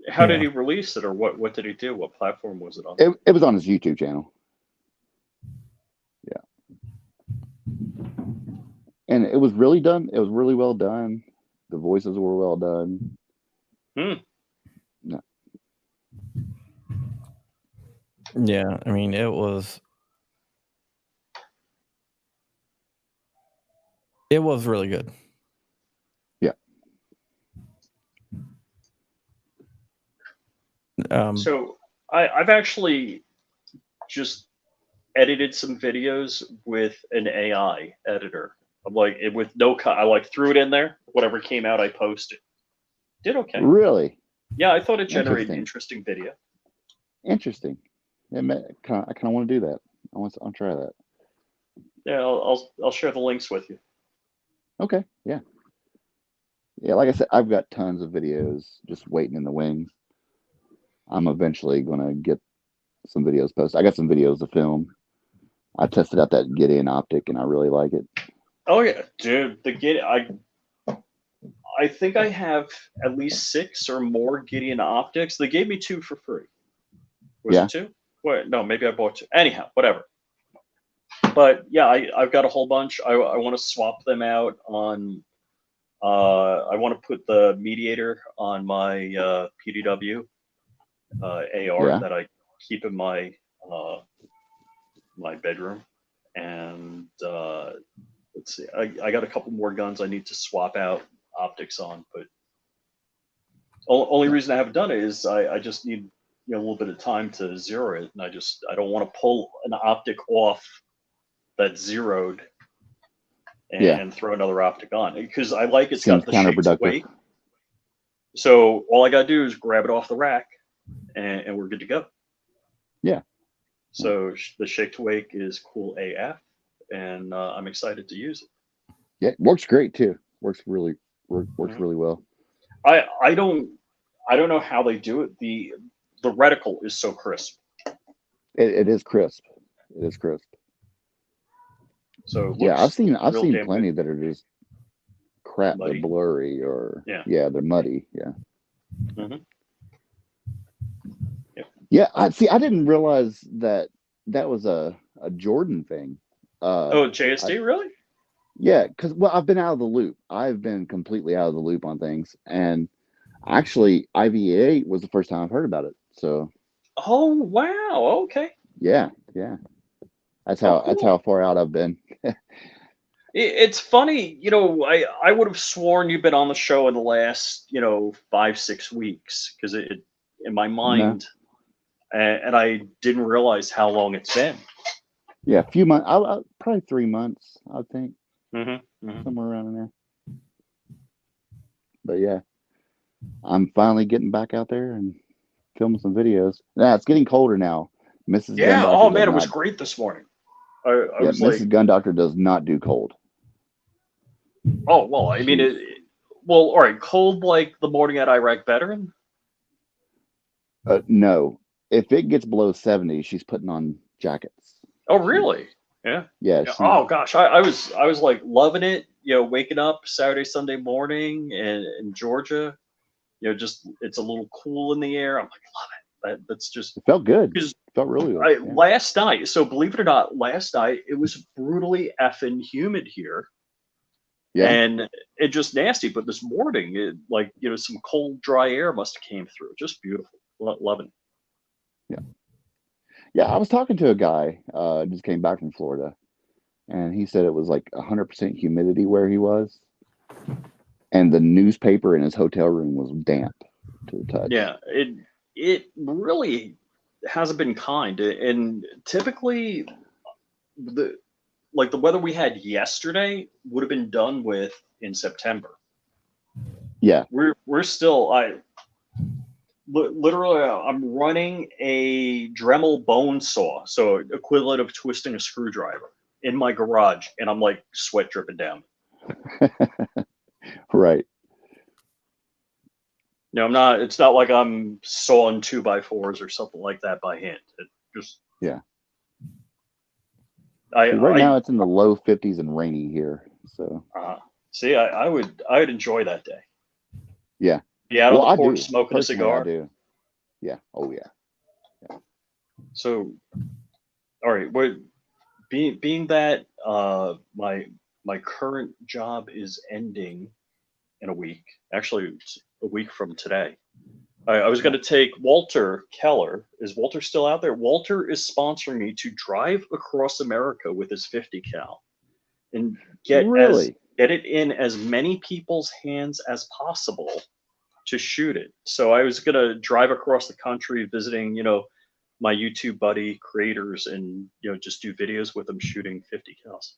B: How did he release it, or what did he do? What platform was it on?
C: It was on his YouTube channel. Yeah. And it was really done. It was really well done. The voices were well done.
A: Yeah. Yeah, I mean, it was really good.
C: Yeah.
B: So I've actually just edited some videos with an AI editor. I'm like, with no cut. I like threw it in there. Whatever came out, I posted. Did okay.
C: Really?
B: Yeah, I thought it generated an interesting video.
C: Interesting. Yeah, I kind of want to do that. I'll try that.
B: Yeah, I'll share the links with you.
C: Okay. Yeah. Yeah, like I said, I've got tons of videos just waiting in the wings. I'm eventually gonna get some videos posted. I got some videos to film. I tested out that Gideon optic, and I really like it.
B: Oh yeah, dude, the Gideon. I think I have at least 6 or more Gideon optics. They gave me 2 for free. Was it 2? Wait, no, maybe I bought 2. Anyhow, whatever. But yeah, I've got a whole bunch. I want to swap them out on. I want to put the mediator on my PDW AR that I keep in my my bedroom, and let's see. I got a couple more guns I need to swap out optics on, but only reason I haven't done it is I just need a little bit of time to zero it, and I don't want to pull an optic off that's zeroed and throw another optic on, because I like it's got the shake weight. So all I gotta do is grab it off the rack, and we're good to go. Yeah. So the shake to wake is cool AF, and I'm excited to use it.
C: Yeah, it works great too. Works really well.
B: I don't know how they do it. The reticle is so crisp.
C: It is crisp. It is crisp.
B: So
C: yeah, I've seen plenty that are just crap. Muddy. They're blurry or they're muddy. Yeah. Mm-hmm. Yeah. I didn't realize that was a a Jordan thing.
B: Oh, JSD, really?
C: Yeah, because well, I've been out of the loop. I've been completely out of the loop on things, and actually, IVA was the first time I've heard about it. So
B: Oh, wow. Okay.
C: yeah, that's how
B: Cool.
C: far out I've been.
B: It's funny, I would have sworn you've been on the show in the last, 5, 6 weeks, because in my
C: No,
B: mind, and I didn't realize how long it's been.
C: yeah, a few months. Probably 3 months, I think,
B: Mm-hmm.
C: somewhere around in there. But yeah, I'm finally getting back out there and filming some videos. Yeah, it's getting colder now. Mrs. Gun
B: Yeah.
C: Doctor
B: Oh
C: does
B: man, it was
C: not.
B: great this morning. I
C: Yeah,
B: was like,
C: Mrs. Gun Doctor does not do cold.
B: oh well. I mean,
C: She's
B: well, all right. Cold like the morning at Iraq veteran.
C: no. If it gets below 70, she's putting on jackets.
B: Oh
C: She's
B: really? Yeah.
C: yeah,
B: Yeah.
C: she's
B: Oh gosh, I was like loving it. Waking up Saturday, Sunday morning in Georgia. Just it's a little cool in the air. I'm like, love it. That's just
C: it felt good.
B: because
C: Felt really good. Yeah.
B: last night. So believe it or not, last night it was brutally effing humid here,
C: Yeah.
B: and it just nasty. But this morning, it like some cold, dry air must have came through. Just beautiful. Loving.
C: Yeah, I was talking to a guy, just came back from Florida, and he said it was like 100% humidity where he was, and the newspaper in his hotel room was damp to the touch.
B: Yeah, it really hasn't been kind, and typically the weather we had yesterday would have been done with in September.
C: Yeah.
B: We're still literally I'm running a Dremel bone saw, so equivalent of twisting a screwdriver in my garage, and I'm like sweat dripping down.
C: Right.
B: No, I'm not. It's not like I'm sawing 2x4s or something like that by hand. It just
C: Yeah.
B: I
C: See, right now it's in the low 50s and rainy here. So
B: see. I would enjoy that day.
C: yeah.
B: Be out
C: Well,
B: on
C: I
B: the porch
C: do.
B: smoking a
C: Personally,
B: cigar.
C: I do. Yeah. Oh yeah.
B: So, all right. What being that my current job is ending in a week. Actually, it's a week from today. I was going to take Walter Keller. Is Walter still out there? Walter is sponsoring me to drive across America with his 50 cal and get
C: Really?
B: it in as many people's hands as possible to shoot it. So I was going to drive across the country visiting, my YouTube buddy creators and, just do videos with them shooting 50 cals.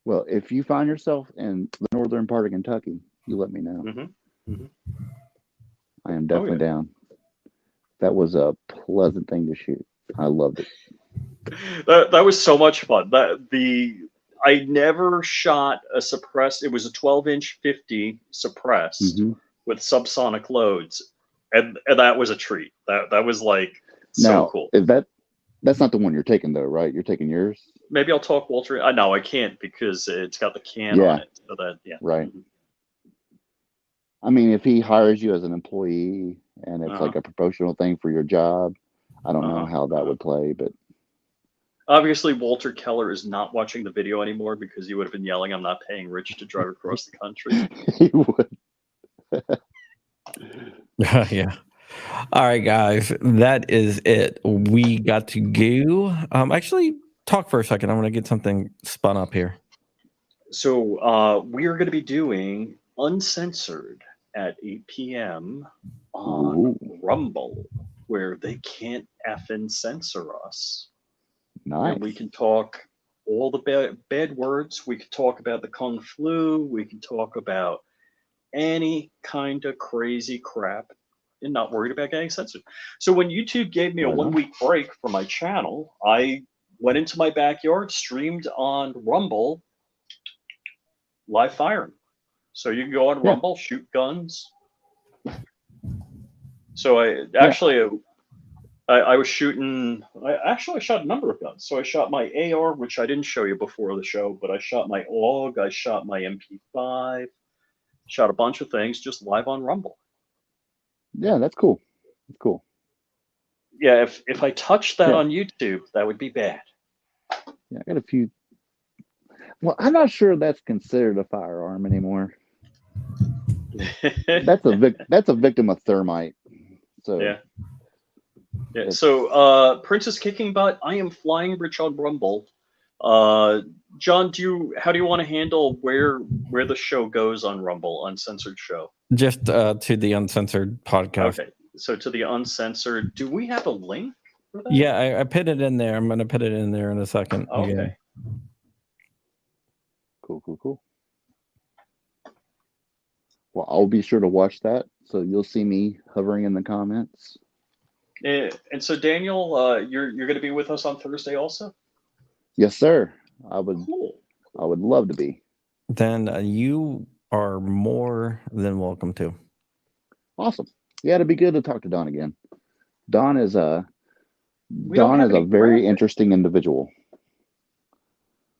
C: Well, if you find yourself in the northern part of Kentucky, you let me know. I am definitely down. That was a pleasant thing to shoot. I loved it.
B: That was so much fun. I never shot a suppressed. It was a 12-inch 50 suppressed with subsonic loads, and that was a treat. That was like so cool.
C: Is that's not the one you're taking though, right? You're taking yours.
B: Maybe I'll talk Walter. No, I can't because it's got the can on it. So
C: right. I mean, if he hires you as an employee and it's like a promotional thing for your job, I don't know how that would play, but
B: obviously Walter Keller is not watching the video anymore because he would have been yelling, "I'm not paying Rich to drive across the country."
C: He would.
A: Yeah. All right, guys, that is it. We got to go. Actually, talk for a second. I'm going to get something spun up here.
B: So we are going to be doing Uncensored at 8 p.m. on Rumble, where they can't effing censor us.
C: Nice.
B: And we can talk all the bad words. We can talk about the Kung Flu. We can talk about any kind of crazy crap and not worried about getting censored. So when YouTube gave me a 1-week break from my channel, I went into my backyard, streamed on Rumble, live firing. So you can go on Rumble, shoot guns. So I was shooting. I shot a number of guns. So I shot my AR, which I didn't show you before the show, but I shot my AUG. I shot my MP5. Shot a bunch of things just live on Rumble.
C: Yeah, that's cool. That's cool.
B: Yeah, if I touched that on YouTube, that would be bad.
C: Yeah, I got a few. Well, I'm not sure that's considered a firearm anymore. That's a victim of thermite. So
B: Yeah. Yeah.
C: it's-
B: So, Princess Kicking Butt, I am flying rich on Rumble. John, how do you want to handle where the show goes on Rumble, Uncensored Show?
A: Just to the Uncensored podcast.
B: Okay. So to the Uncensored, do we have a link for that?
A: Yeah, I put it in there. I'm going to put it in there in a second.
B: Okay.
A: Again.
C: cool. Well, I'll be sure to watch that. So you'll see me hovering in the comments.
B: And so Daniel, you're going to be with us on Thursday also?
C: Yes, sir. I would
B: Cool.
C: love to be.
A: Then you are more than welcome to.
C: Awesome. Yeah, it'd be good to talk to Don again. Don is a
B: don't have any
C: very
B: graphics.
C: interesting individual.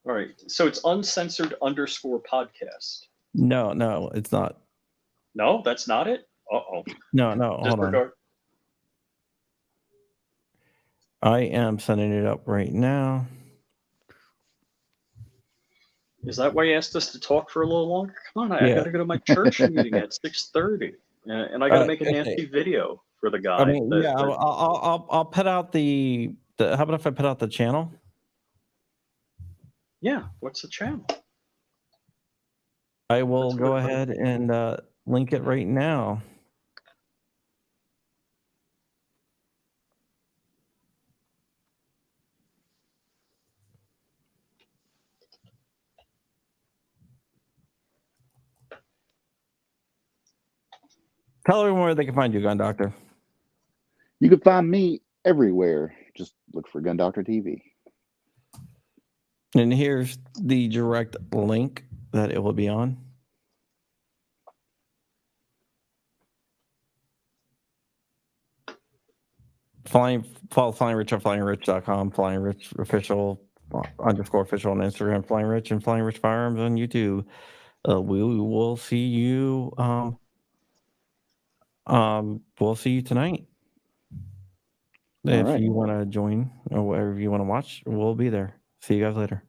B: All right. So it's uncensored_podcast.
A: No, it's not.
B: No, that's not it? Uh-oh.
A: No, hold on.
B: Disregard.
A: I am setting it up right now.
B: Is that why you asked us to talk for a little longer? Come on, I got to go to my church meeting at 6:30, and I got to make a nasty video for the guy.
A: I mean, I'll put out the. How about if I put out the channel?
B: Yeah, what's the channel?
A: I will
B: That's
A: go
B: what-
A: ahead and link it right now. Tell everyone where they can find you, Gun Doctor.
C: You can find me everywhere. Just look for Gun Doctor TV.
A: And here's the direct link that it will be on. Follow Flying Rich on FlyingRich.com, Flying Rich official _official on Instagram, Flying Rich, and Flying Rich Firearms on YouTube. We will see you. We'll see you tonight. If
C: right.
A: you want to join or whatever you want to watch, we'll be there. See you guys later.